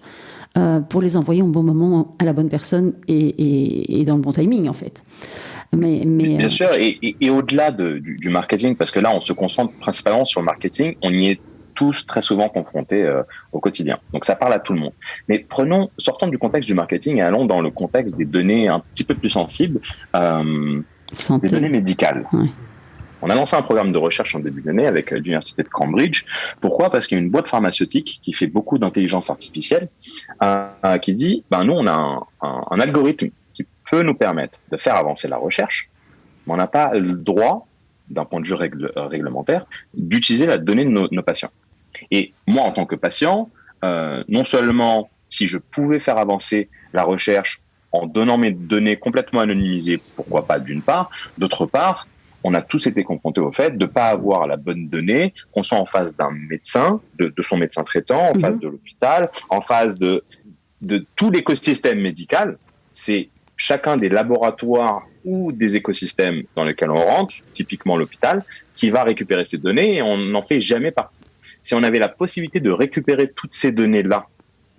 pour les envoyer au bon moment à la bonne personne et dans le bon timing, en fait. Mais bien sûr, et au-delà du marketing, parce que là, on se concentre principalement sur le marketing, on y est tous très souvent confrontés au quotidien. Donc, ça parle à tout le monde. Mais sortons du contexte du marketing et allons dans le contexte des données un petit peu plus sensibles, des données médicales. Ouais. On a lancé un programme de recherche en début d'année avec l'université de Cambridge. Pourquoi ? Parce qu'il y a une boîte pharmaceutique qui fait beaucoup d'intelligence artificielle qui dit, nous, on a un algorithme qui peut nous permettre de faire avancer la recherche, mais on n'a pas le droit, d'un point de vue réglementaire, d'utiliser la donnée de nos patients. Et moi, en tant que patient, non seulement si je pouvais faire avancer la recherche en donnant mes données complètement anonymisées, pourquoi pas d'une part, d'autre part, on a tous été confrontés au fait de ne pas avoir la bonne donnée, qu'on soit en face d'un médecin, de son médecin traitant, en face de l'hôpital, en face de tout l'écosystème médical. C'est chacun des laboratoires ou des écosystèmes dans lesquels on rentre, typiquement l'hôpital, qui va récupérer ces données et on n'en fait jamais partie. Si on avait la possibilité de récupérer toutes ces données-là,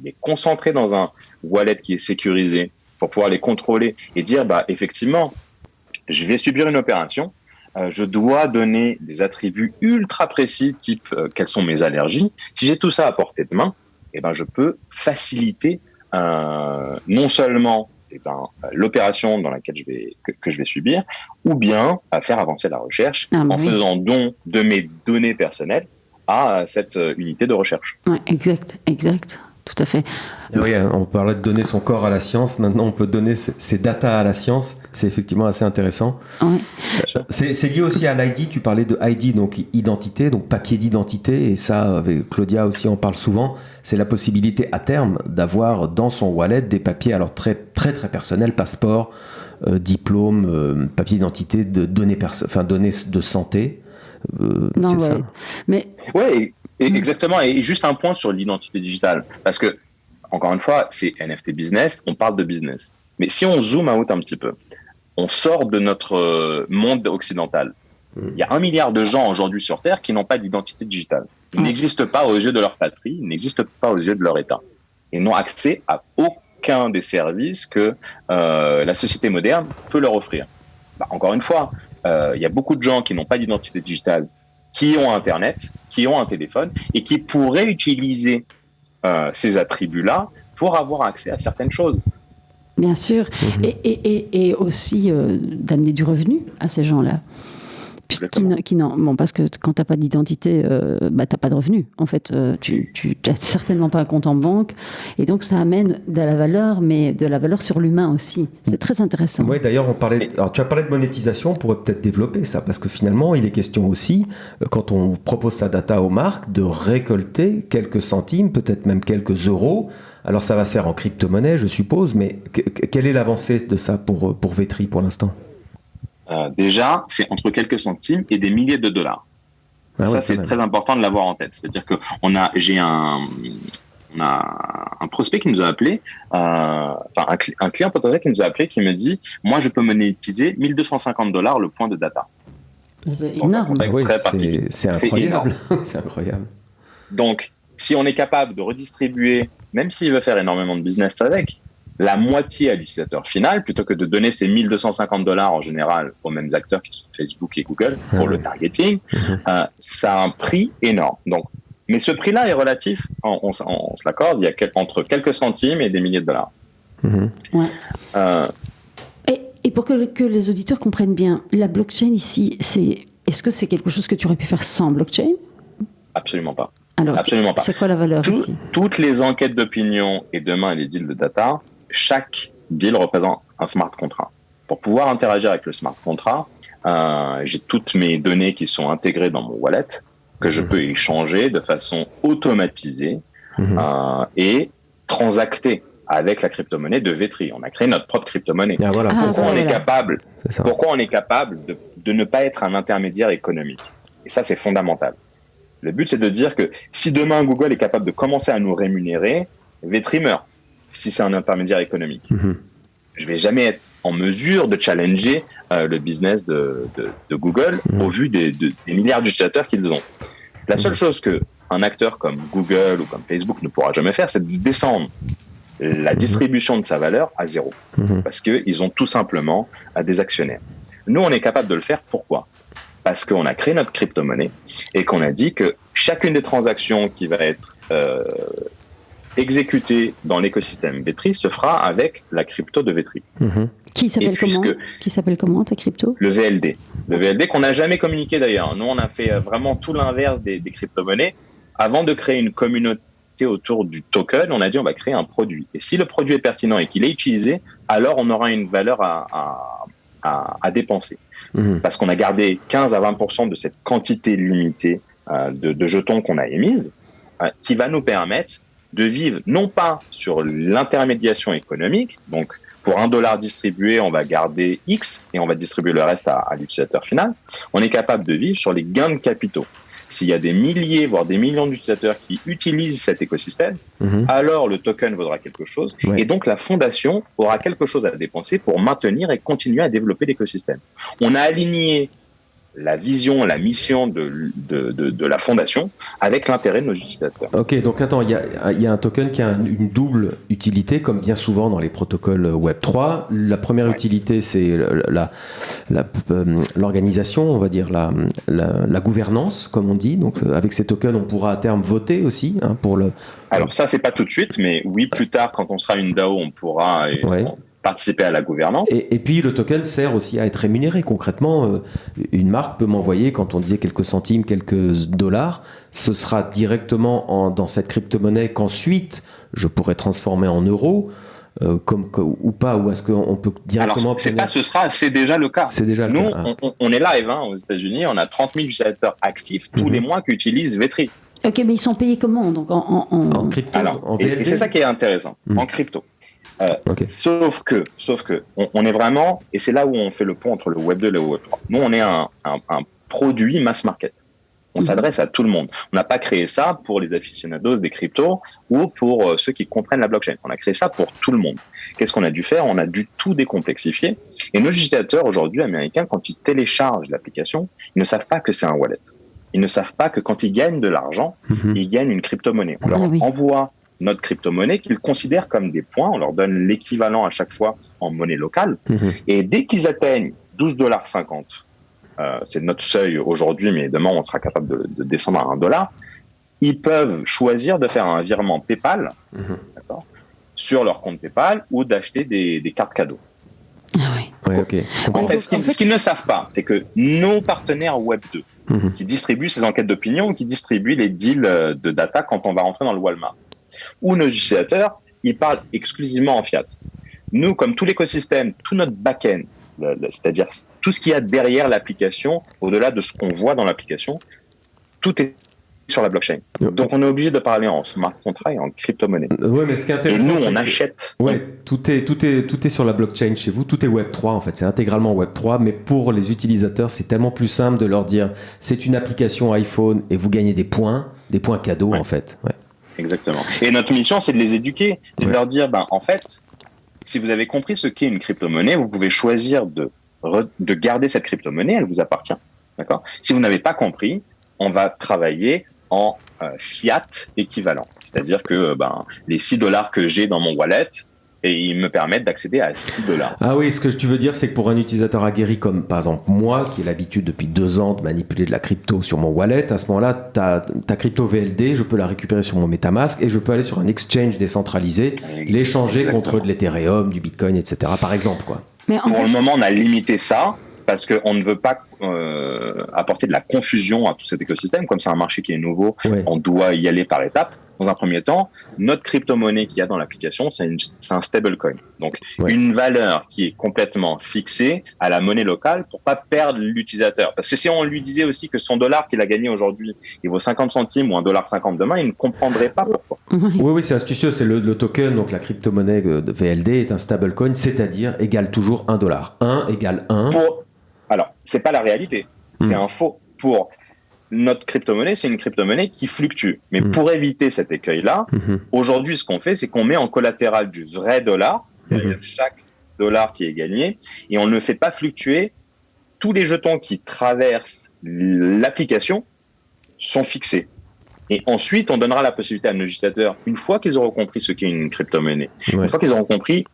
les concentrer dans un wallet qui est sécurisé pour pouvoir les contrôler et dire, effectivement, je vais subir une opération, je dois donner des attributs ultra précis, type quelles sont mes allergies. Si j'ai tout ça à portée de main, je peux faciliter non seulement l'opération dans laquelle que je vais subir, ou bien faire avancer la recherche faisant don de mes données personnelles à cette unité de recherche. Ouais, exact, tout à fait. Oui, on parlait de donner son corps à la science, maintenant on peut donner ses data à la science, c'est effectivement assez intéressant. Ouais. C'est lié aussi à l'ID, tu parlais de ID, donc identité, donc papier d'identité, et ça, avec Claudia aussi en parle souvent, c'est la possibilité à terme d'avoir dans son wallet des papiers alors très très très personnels, passeport, diplôme, papier d'identité, données de santé. Non, c'est ça. Mais... Ouais, exactement. Et juste un point sur l'identité digitale. Parce que, encore une fois, c'est NFT business, on parle de business. Mais si on zoome out un petit peu, on sort de notre monde occidental. Il y a 1 milliard de gens aujourd'hui sur Terre qui n'ont pas d'identité digitale. Ils n'existent pas aux yeux de leur patrie, ils n'existent pas aux yeux de leur État. Ils n'ont accès à aucun des services que la société moderne peut leur offrir. Encore une fois, il y a beaucoup de gens qui n'ont pas d'identité digitale, qui ont Internet, qui ont un téléphone et qui pourraient utiliser ces attributs-là pour avoir accès à certaines choses. Bien sûr. Et aussi d'amener du revenu à ces gens-là. Parce que quand tu n'as pas d'identité, tu n'as pas de revenu. En fait, tu n'as certainement pas un compte en banque. Et donc, ça amène de la valeur, mais de la valeur sur l'humain aussi. C'est très intéressant. Oui, d'ailleurs, tu as parlé de monétisation, on pourrait peut-être développer ça, parce que finalement, il est question aussi, quand on propose sa data aux marques, de récolter quelques centimes, peut-être même quelques euros. Alors, ça va se faire en crypto-monnaie, je suppose, mais quelle est l'avancée de ça pour Vetri pour l'instant ? Déjà, c'est entre quelques centimes et des milliers de dollars. Ça, c'est très important de l'avoir en tête. C'est-à-dire que j'ai un prospect qui nous a appelé, un client potentiel qui nous a appelé, qui me dit, moi, je peux monétiser $1 250 le point de data. C'est énorme. C'est incroyable. C'est incroyable. Donc, si on est capable de redistribuer, même s'il veut faire énormément de business avec, la moitié à l'utilisateur final, plutôt que de donner ces $1 250 en général aux mêmes acteurs qui sont Facebook et Google pour le targeting, ça a un prix énorme. Donc, mais ce prix-là est relatif, on se l'accorde, il y a entre quelques centimes et des milliers de dollars. Et pour que les auditeurs comprennent bien, la blockchain ici, est-ce que c'est quelque chose que tu aurais pu faire sans blockchain ? Absolument pas. Alors, absolument pas. C'est quoi la valeur ici ? Toutes les enquêtes d'opinion et demain les deals de data, chaque deal représente un smart contract. Pour pouvoir interagir avec le smart contract, j'ai toutes mes données qui sont intégrées dans mon wallet, que je peux échanger de façon automatisée et transacter avec la crypto-monnaie de Vetri. On a créé notre propre crypto-monnaie. Pourquoi on est capable de ne pas être un intermédiaire économique ? Et ça, c'est fondamental. Le but, c'est de dire que si demain Google est capable de commencer à nous rémunérer, Vetri meurt. Si c'est un intermédiaire économique. Je vais jamais être en mesure de challenger le business de Google au vu des milliards d'utilisateurs qu'ils ont. La seule chose qu'un acteur comme Google ou comme Facebook ne pourra jamais faire, c'est de descendre la distribution de sa valeur à zéro. Parce qu'ils ont tout simplement des actionnaires. Nous, on est capable de le faire. Pourquoi ? Parce qu'on a créé notre crypto-monnaie et qu'on a dit que chacune des transactions qui va être exécutée dans l'écosystème Vetri se fera avec la crypto de Vetri. Qui s'appelle comment ? Qui s'appelle comment ta crypto ? Le VLD. Le VLD qu'on n'a jamais communiqué d'ailleurs. Nous, on a fait vraiment tout l'inverse des crypto-monnaies. Avant de créer une communauté autour du token, on a dit on va créer un produit. Et si le produit est pertinent et qu'il est utilisé, alors on aura une valeur à dépenser. Parce qu'on a gardé 15 à 20% de cette quantité limitée de jetons qu'on a émise, qui va nous permettre de vivre non pas sur l'intermédiation économique, donc pour $1 distribué, on va garder X et on va distribuer le reste à l'utilisateur final. On est capable de vivre sur les gains de capitaux. S'il y a des milliers, voire des millions d'utilisateurs qui utilisent cet écosystème, alors le token vaudra quelque chose. Et donc, la fondation aura quelque chose à dépenser pour maintenir et continuer à développer l'écosystème. On a aligné la vision, la mission de la fondation avec l'intérêt de nos utilisateurs. Ok, donc attends, il y a un token qui a une double utilité, comme bien souvent dans les protocoles Web3. La première utilité, c'est l'organisation, on va dire la gouvernance, comme on dit. Donc avec ces tokens, on pourra à terme voter aussi pour le... Alors ça, c'est pas tout de suite, mais oui, plus tard, quand on sera une DAO, on pourra participer à la gouvernance. Et puis le token sert aussi à être rémunéré. Concrètement, une marque peut m'envoyer, quand on disait quelques centimes, quelques dollars, ce sera directement dans cette crypto-monnaie qu'ensuite je pourrais transformer en euros. Ou pas, ou est-ce qu'on peut directement... Alors, c'est déjà le cas. C'est déjà le cas. Nous, on est live aux États-Unis, on a 30 000 utilisateurs actifs tous les mois qui utilisent Vetri. Ok, mais ils sont payés comment ? Donc en crypto. Alors, et c'est ça qui est intéressant, en crypto. Sauf que on est vraiment, et c'est là où on fait le pont entre le Web 2 et le Web 3. Nous, on est un produit mass market. On s'adresse à tout le monde. On n'a pas créé ça pour les aficionados des cryptos ou pour ceux qui comprennent la blockchain. On a créé ça pour tout le monde. Qu'est-ce qu'on a dû faire ? On a dû tout décomplexifier. Et nos utilisateurs aujourd'hui américains, quand ils téléchargent l'application, ils ne savent pas que c'est un wallet. Ils ne savent pas que quand ils gagnent de l'argent, ils gagnent une crypto-monnaie. On leur envoie notre crypto-monnaie qu'ils considèrent comme des points. On leur donne l'équivalent à chaque fois en monnaie locale. Et dès qu'ils atteignent $12,50, c'est notre seuil aujourd'hui, mais demain on sera capable de descendre à $1, ils peuvent choisir de faire un virement PayPal sur leur compte PayPal ou d'acheter des cartes cadeaux. Ah oui. Ouais, okay. En fait, ce qu'ils ne savent pas, c'est que nos partenaires Web2 qui distribuent ces enquêtes d'opinion, qui distribuent les deals de data quand on va rentrer dans le Walmart, ou nos utilisateurs, ils parlent exclusivement en fiat. Nous, comme tout l'écosystème, tout notre back-end, c'est-à-dire tout ce qu'il y a derrière l'application, au-delà de ce qu'on voit dans l'application, tout est sur la blockchain. Donc on est obligé de parler en smart contract et en crypto-monnaie. Ouais, mais ce qui est intéressant, et nous, on achète. Ouais, tout est sur la blockchain chez vous, tout est Web3 en fait, c'est intégralement Web3, mais pour les utilisateurs, c'est tellement plus simple de leur dire c'est une application iPhone et vous gagnez des points cadeaux en fait. Ouais. Exactement. Et notre mission, c'est de les éduquer, c'est de leur dire, en fait, si vous avez compris ce qu'est une crypto-monnaie, vous pouvez choisir de garder cette crypto-monnaie, elle vous appartient. D'accord ? Si vous n'avez pas compris, on va travailler en fiat équivalent. C'est-à-dire que les $6 que j'ai dans mon wallet, et ils me permettent d'accéder à $6. Ah oui, ce que tu veux dire, c'est que pour un utilisateur aguerri comme par exemple moi, qui ai l'habitude depuis 2 ans de manipuler de la crypto sur mon wallet, à ce moment-là, ta crypto VLD, je peux la récupérer sur mon MetaMask et je peux aller sur un exchange décentralisé, l'échanger contre de l'Ethereum, du Bitcoin, etc. Par exemple, quoi. Pour le moment, on a limité ça parce qu'on ne veut pas apporter de la confusion à tout cet écosystème. Comme c'est un marché qui est nouveau, on doit y aller par étapes. Dans un premier temps, notre crypto-monnaie qu'il y a dans l'application, c'est un stablecoin. Donc, une valeur qui est complètement fixée à la monnaie locale pour pas perdre l'utilisateur. Parce que si on lui disait aussi que son dollar qu'il a gagné aujourd'hui, il vaut 50 centimes ou $1,50 demain, il ne comprendrait pas pourquoi. Oui, c'est astucieux. C'est le token, donc la crypto-monnaie de VLD est un stablecoin, c'est-à-dire égale toujours $1. 1 égale 1. Alors, c'est pas la réalité. C'est un faux. Pour notre crypto-monnaie, c'est une crypto-monnaie qui fluctue. Mais pour éviter cet écueil-là, aujourd'hui, ce qu'on fait, c'est qu'on met en collatéral du vrai dollar, derrière chaque dollar qui est gagné, et on ne fait pas fluctuer. Tous les jetons qui traversent l'application sont fixés. Et ensuite, on donnera la possibilité à nos utilisateurs, une fois qu'ils auront compris ce qu'est une crypto-monnaie, une fois qu'ils auront compris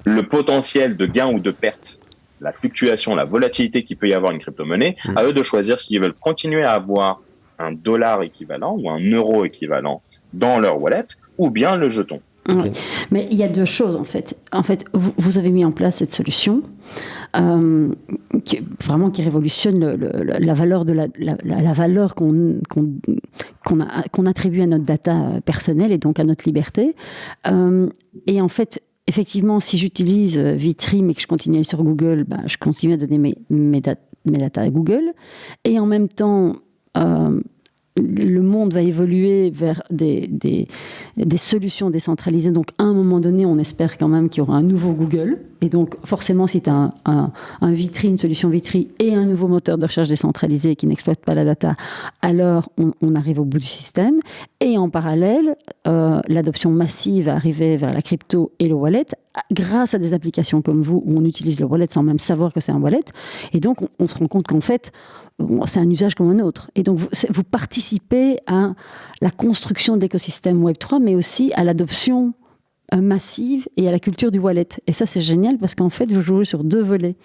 le potentiel de gain ou de perte, la fluctuation, la volatilité qu'il peut y avoir une crypto-monnaie, à eux de choisir s'ils veulent continuer à avoir un dollar équivalent ou un euro équivalent dans leur wallet ou bien le jeton. Oui. Mais il y a deux choses en fait. En fait, vous avez mis en place cette solution qui révolutionne la valeur de la valeur qu'on attribue à notre data personnelle et donc à notre liberté. Et en fait, effectivement, si j'utilise Vitry mais que je continue à aller sur Google, je continue à donner mes data à Google. Et en même temps, le monde va évoluer vers des solutions décentralisées. Donc, à un moment donné, on espère quand même qu'il y aura un nouveau Google. Et donc, forcément, si tu as un Vitry, une solution Vitry et un nouveau moteur de recherche décentralisé qui n'exploite pas la data, alors on arrive au bout du système. Et en parallèle, l'adoption massive va arriver vers la crypto et le wallet grâce à des applications comme vous où on utilise le wallet sans même savoir que c'est un wallet. Et donc, on se rend compte qu'en fait, c'est un usage comme un autre. Et donc, vous participez à la construction de l'écosystème Web3, mais aussi à l'adoption massive et à la culture du wallet. Et ça, c'est génial parce qu'en fait, vous jouez sur deux volets.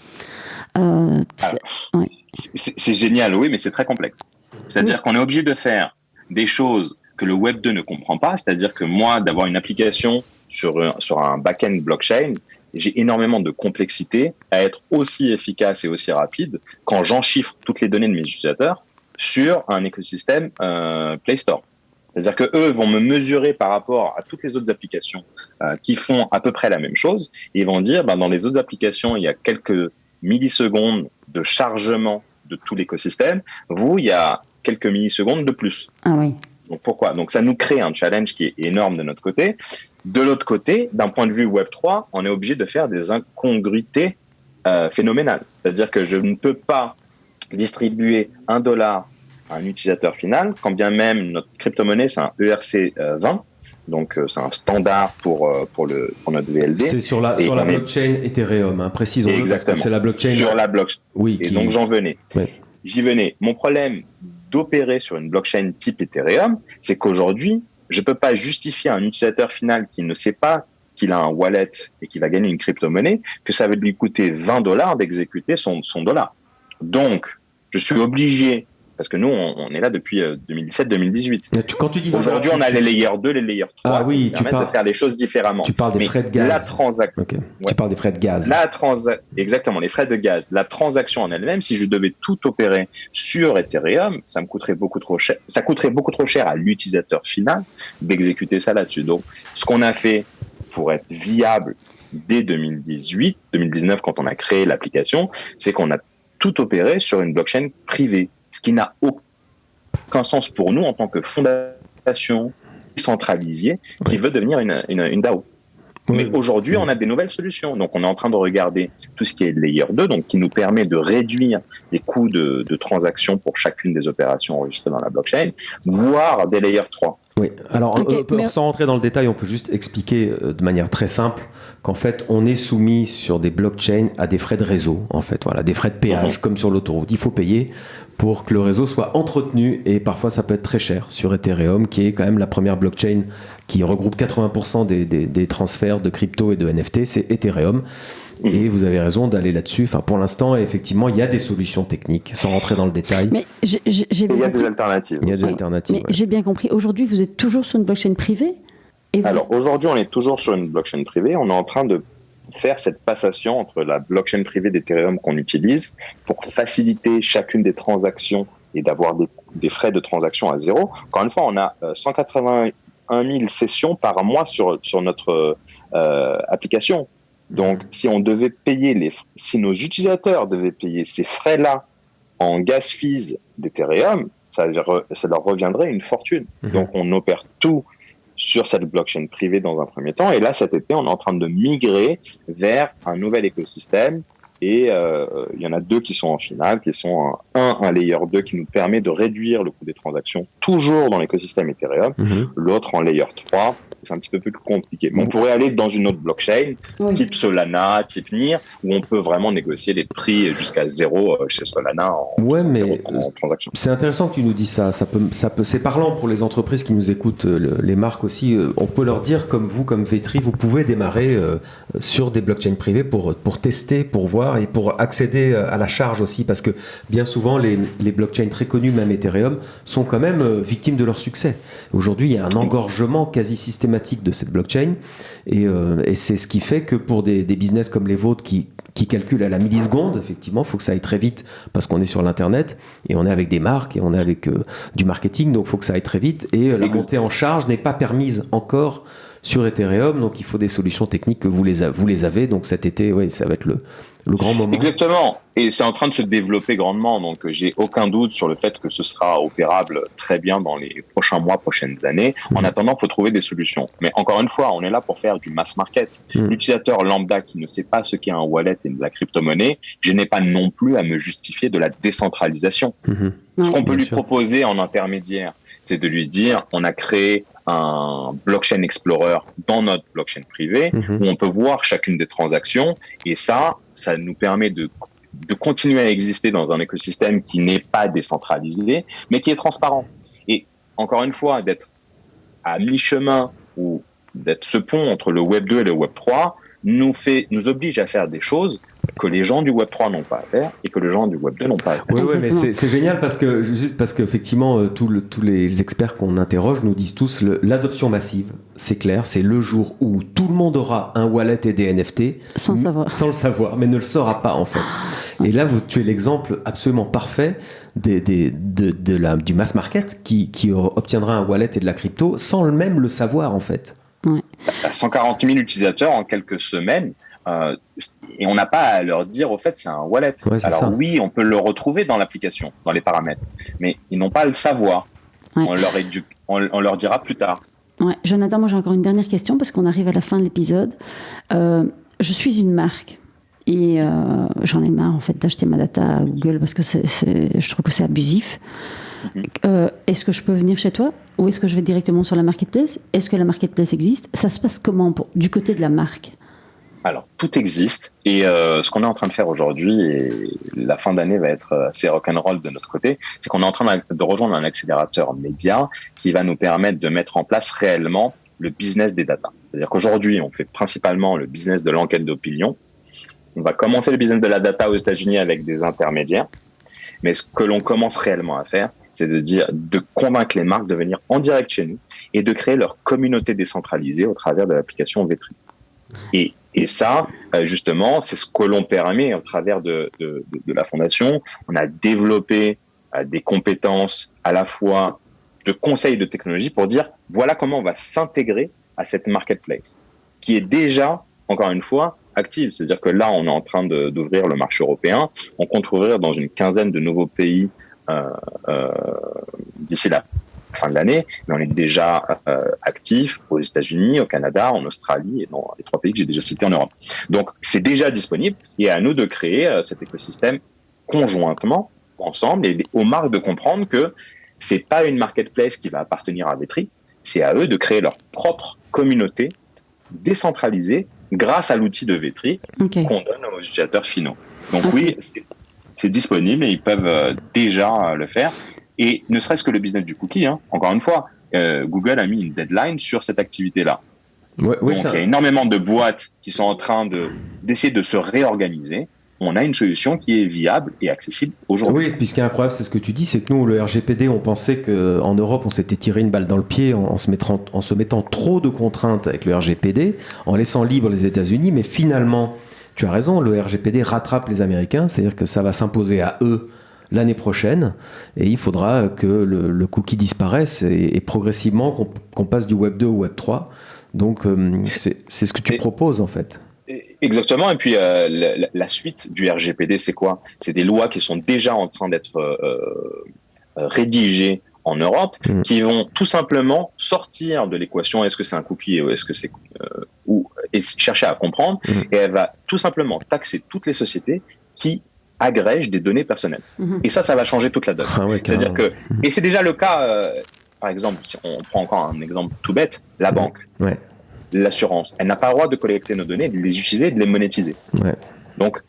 C'est génial, oui, mais c'est très complexe. C'est-à-dire qu'on est obligé de faire des choses que le Web 2 ne comprend pas. C'est-à-dire que moi, d'avoir une application sur un back-end blockchain, j'ai énormément de complexité à être aussi efficace et aussi rapide quand j'enchiffre toutes les données de mes utilisateurs sur un écosystème Play Store. C'est-à-dire que eux vont me mesurer par rapport à toutes les autres applications qui font à peu près la même chose. Et ils vont dire, dans les autres applications, il y a quelques millisecondes de chargement de tout l'écosystème. Vous, il y a quelques millisecondes de plus. Ah oui. Donc pourquoi ? Donc ça nous crée un challenge qui est énorme de notre côté. De l'autre côté, d'un point de vue Web3, on est obligé de faire des incongruités phénoménales. C'est-à-dire que je ne peux pas distribuer $1 à un utilisateur final, quand bien même notre crypto-monnaie, c'est un ERC20. Donc, c'est un standard pour notre VLD. C'est sur la blockchain Ethereum, précisons-le, parce que c'est la blockchain. Sur la blockchain. Oui. Et donc, j'y venais. Mon problème d'opérer sur une blockchain type Ethereum, c'est qu'aujourd'hui, je ne peux pas justifier à un utilisateur final qui ne sait pas qu'il a un wallet et qu'il va gagner une crypto-monnaie, que ça va lui coûter $20 d'exécuter son dollar. Donc, je suis obligé, parce que nous, on est là depuis 2017-2018. Quand tu dis aujourd'hui, on a les layers 2, les layers 3 qui permettent de faire les choses différemment. Tu parles des frais de gaz. Tu parles des frais de gaz. Exactement, les frais de gaz. La transaction en elle-même, si je devais tout opérer sur Ethereum, ça me coûterait beaucoup trop cher. Ça coûterait beaucoup trop cher à l'utilisateur final d'exécuter ça là-dessus. Donc, ce qu'on a fait pour être viable dès 2019, quand on a créé l'application, c'est qu'on a tout opéré sur une blockchain privée. Ce qui n'a aucun sens pour nous en tant que fondation centralisée qui veut devenir une DAO. Mais aujourd'hui, on a des nouvelles solutions. Donc, on est en train de regarder tout ce qui est Layer 2, donc qui nous permet de réduire les coûts de transaction pour chacune des opérations enregistrées dans la blockchain, voire des Layer 3. Oui, alors sans rentrer dans le détail, on peut juste expliquer de manière très simple qu'en fait, on est soumis sur des blockchains à des frais de réseau, en fait, voilà, des frais de péage, comme sur l'autoroute. Il faut payer pour que le réseau soit entretenu et parfois ça peut être très cher sur Ethereum, qui est quand même la première blockchain qui regroupe 80% des transferts de crypto et de NFT, c'est Ethereum. Et vous avez raison d'aller là-dessus. Enfin, pour l'instant, effectivement, il y a des solutions techniques, sans rentrer dans le détail. Mais il y a des alternatives. Il y a des alternatives. Mais j'ai bien compris. Aujourd'hui, vous êtes toujours sur une blockchain privée ? Alors, aujourd'hui, on est toujours sur une blockchain privée. On est en train de faire cette passation entre la blockchain privée d'Ethereum qu'on utilise pour faciliter chacune des transactions et d'avoir des frais de transaction à zéro. Encore une fois, on a 181 000 sessions par mois sur notre application. Donc, si si nos utilisateurs devaient payer ces frais-là en gas fees d'Ethereum, ça leur reviendrait une fortune. Donc, on opère tout sur cette blockchain privée dans un premier temps. Et là, cet été, on est en train de migrer vers un nouvel écosystème. Et il y en a deux qui sont en finale, qui sont un layer 2 qui nous permet de réduire le coût des transactions, toujours dans l'écosystème Ethereum. L'autre en layer 3, c'est un petit peu plus compliqué. Mais on pourrait aller dans une autre blockchain, type Solana, type NIR, où on peut vraiment négocier les prix jusqu'à zéro chez Solana en transaction. C'est intéressant que tu nous dises ça. C'est parlant pour les entreprises qui nous écoutent, les marques aussi. On peut leur dire, comme vous, comme Vetri, vous pouvez démarrer sur des blockchains privées pour tester, pour voir et pour accéder à la charge aussi, parce que bien souvent les blockchains très connus, même Ethereum, sont quand même victimes de leur succès. Aujourd'hui, il y a un engorgement quasi systématique systématique de cette blockchain. Et c'est ce qui fait que pour des business comme les vôtres qui calculent à la milliseconde, effectivement, il faut que ça aille très vite parce qu'on est sur l'Internet et on est avec des marques et on est avec du marketing, donc il faut que ça aille très vite. Et la montée en charge n'est pas permise encore sur Ethereum, donc il faut des solutions techniques que vous les avez. Donc cet été, ça va être le grand moment. Exactement, et c'est en train de se développer grandement, donc j'ai aucun doute sur le fait que ce sera opérable très bien dans les prochains mois, prochaines années. En attendant, il faut trouver des solutions. Mais encore une fois, on est là pour faire du mass market. L'utilisateur lambda qui ne sait pas ce qu'est un wallet et de la crypto-monnaie, je n'ai pas non plus à me justifier de la décentralisation. Ce qu'on peut lui proposer en intermédiaire, c'est de lui dire, on a créé un blockchain explorer dans notre blockchain privée où on peut voir chacune des transactions, et ça nous permet de continuer à exister dans un écosystème qui n'est pas décentralisé mais qui est transparent. Et encore une fois, d'être à mi-chemin ou d'être ce pont entre le Web 2 et le Web 3 nous oblige à faire des choses que les gens du Web 3 n'ont pas à faire et que les gens du Web 2 n'ont pas à faire. Oui, mais c'est génial parce qu'effectivement, tous les experts qu'on interroge nous disent tous l'adoption massive, c'est clair, c'est le jour où tout le monde aura un wallet et des NFT sans le savoir, mais ne le saura pas en fait. Et là, tu es l'exemple absolument parfait du mass market qui obtiendra un wallet et de la crypto sans même le savoir en fait. Ouais. 140 000 utilisateurs en quelques semaines, et on n'a pas à leur dire au fait c'est un wallet. Alors ça. Oui, on peut le retrouver dans l'application, dans les paramètres, mais ils n'ont pas à le savoir. Ouais. On leur dira plus tard. Ouais. Jonathan, moi j'ai encore une dernière question parce qu'on arrive à la fin de l'épisode. Je suis une marque et j'en ai marre en fait d'acheter ma data à Google parce que je trouve que c'est abusif. Est-ce que je peux venir chez toi ou est-ce que je vais directement sur la marketplace? Est-ce que la marketplace existe? Ça se passe comment du côté de la marque? Alors, tout existe et ce qu'on est en train de faire aujourd'hui, et la fin d'année va être assez rock'n'roll de notre côté, c'est qu'on est en train de rejoindre un accélérateur média qui va nous permettre de mettre en place réellement le business des data. C'est-à-dire qu'aujourd'hui, on fait principalement le business de l'enquête d'opinion. On va commencer le business de la data aux États-Unis avec des intermédiaires, mais ce que l'on commence réellement à faire, c'est de convaincre les marques de venir en direct chez nous et de créer leur communauté décentralisée au travers de l'application Vetri. Et ça, justement, c'est ce que l'on permet au travers de la fondation. On a développé des compétences à la fois de conseils de technologie pour dire voilà comment on va s'intégrer à cette marketplace qui est déjà, encore une fois, active. C'est-à-dire que là, on est en train d'ouvrir le marché européen. On compte ouvrir dans une quinzaine de nouveaux pays d'ici la fin de l'année, mais on est déjà actif aux États-Unis, au Canada, en Australie et dans les 3 pays que j'ai déjà cités en Europe. Donc, c'est déjà disponible et à nous de créer cet écosystème conjointement, ensemble, et aux marques de comprendre que c'est pas une marketplace qui va appartenir à Vetri, c'est à eux de créer leur propre communauté décentralisée grâce à l'outil de Vetri qu'on donne aux utilisateurs finaux. Donc oui, c'est disponible et ils peuvent déjà le faire. Et ne serait-ce que le business du cookie, encore une fois, Google a mis une deadline sur cette activité-là. Donc il y a énormément de boîtes qui sont en train d'essayer de se réorganiser. On a une solution qui est viable et accessible aujourd'hui. Oui, puis ce qui est incroyable, c'est ce que tu dis, c'est que nous, le RGPD, on pensait qu'en Europe, on s'était tiré une balle dans le pied en se mettant trop de contraintes avec le RGPD, en laissant libre les États-Unis, mais finalement, tu as raison, le RGPD rattrape les Américains, c'est-à-dire que ça va s'imposer à eux l'année prochaine, et il faudra que le cookie disparaisse et progressivement qu'on passe du Web 2 au Web 3. Donc, c'est ce que tu proposes, en fait. Exactement, et puis la suite du RGPD, c'est quoi? C'est des lois qui sont déjà en train d'être rédigées en Europe, qui vont tout simplement sortir de l'équation est-ce que c'est un cookie ou est-ce que c'est et chercher à comprendre, et elle va tout simplement taxer toutes les sociétés qui agrègent des données personnelles. Et ça va changer toute la donne. C'est-à-dire que, et c'est déjà le cas, par exemple, si on prend encore un exemple tout bête, la banque. L'assurance, elle n'a pas le droit de collecter nos données, de les utiliser et de les monétiser. Donc,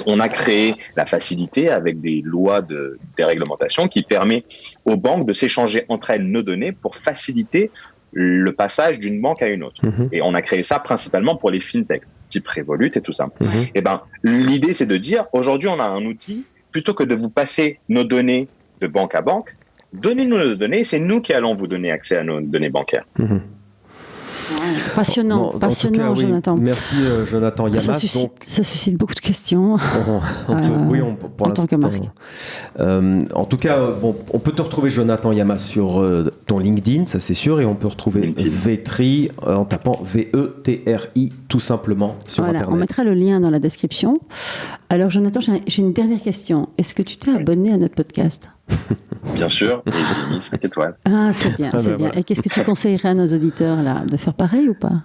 on a créé la facilité avec des lois des réglementations qui permet aux banques de s'échanger entre elles nos données pour faciliter le passage d'une banque à une autre. Et on a créé ça principalement pour les fintechs, type Revolut et tout ça. Et l'idée, c'est de dire, aujourd'hui, on a un outil, plutôt que de vous passer nos données de banque à banque, donnez-nous nos données, c'est nous qui allons vous donner accès à nos données bancaires. Passionnant, Cas, Jonathan. Merci Jonathan Yamas. Ça suscite beaucoup de questions. Pour en tant que marque. En tout cas, on peut te retrouver Jonathan Yamas sur ton LinkedIn, ça c'est sûr, et on peut retrouver Vetri en tapant VETRI tout simplement sur Internet. On mettra le lien dans la description. Alors Jonathan, j'ai une dernière question. Est-ce que tu t'es abonné à notre podcast ? Bien sûr, et j'ai mis 5 étoiles. Ah, c'est bien, c'est bien. Voilà. Et qu'est-ce que tu conseillerais à nos auditeurs là, de faire pareil ou pas ?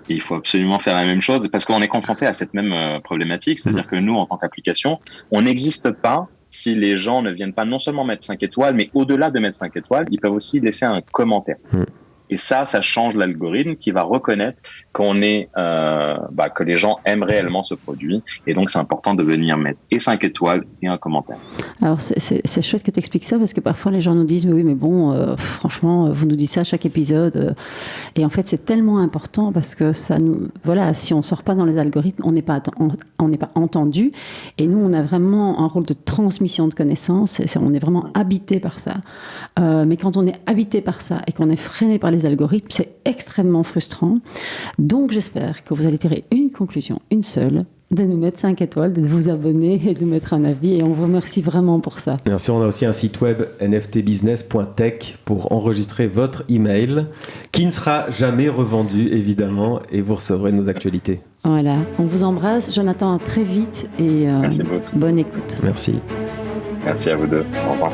Il faut absolument faire la même chose parce qu'on est confronté à cette même problématique. C'est-à-dire que nous, en tant qu'application, on n'existe pas si les gens ne viennent pas non seulement mettre 5 étoiles, mais au-delà de mettre 5 étoiles, ils peuvent aussi laisser un commentaire. Et ça change l'algorithme qui va reconnaître que les gens aiment réellement ce produit. Et donc, c'est important de venir mettre et 5 étoiles et un commentaire. Alors, c'est chouette que tu expliques ça parce que parfois, les gens nous disent « Oui, mais bon, franchement, vous nous dites ça à chaque épisode. » Et en fait, c'est tellement important parce que ça nous... Voilà, si on ne sort pas dans les algorithmes, on n'est pas entendu. Et nous, on a vraiment un rôle de transmission de connaissances. On est vraiment habité par ça. Mais quand on est habité par ça et qu'on est freiné par les algorithmes, c'est extrêmement frustrant. Donc, j'espère que vous allez tirer une conclusion, une seule, de nous mettre 5 étoiles, de vous abonner et de mettre un avis. Et on vous remercie vraiment pour ça. Merci. On a aussi un site web nftbusiness.tech pour enregistrer votre email qui ne sera jamais revendu, évidemment, et vous recevrez nos actualités. Voilà. On vous embrasse. Jonathan, à très vite et Merci beaucoup. Bonne écoute. Merci. Merci à vous deux. Au revoir.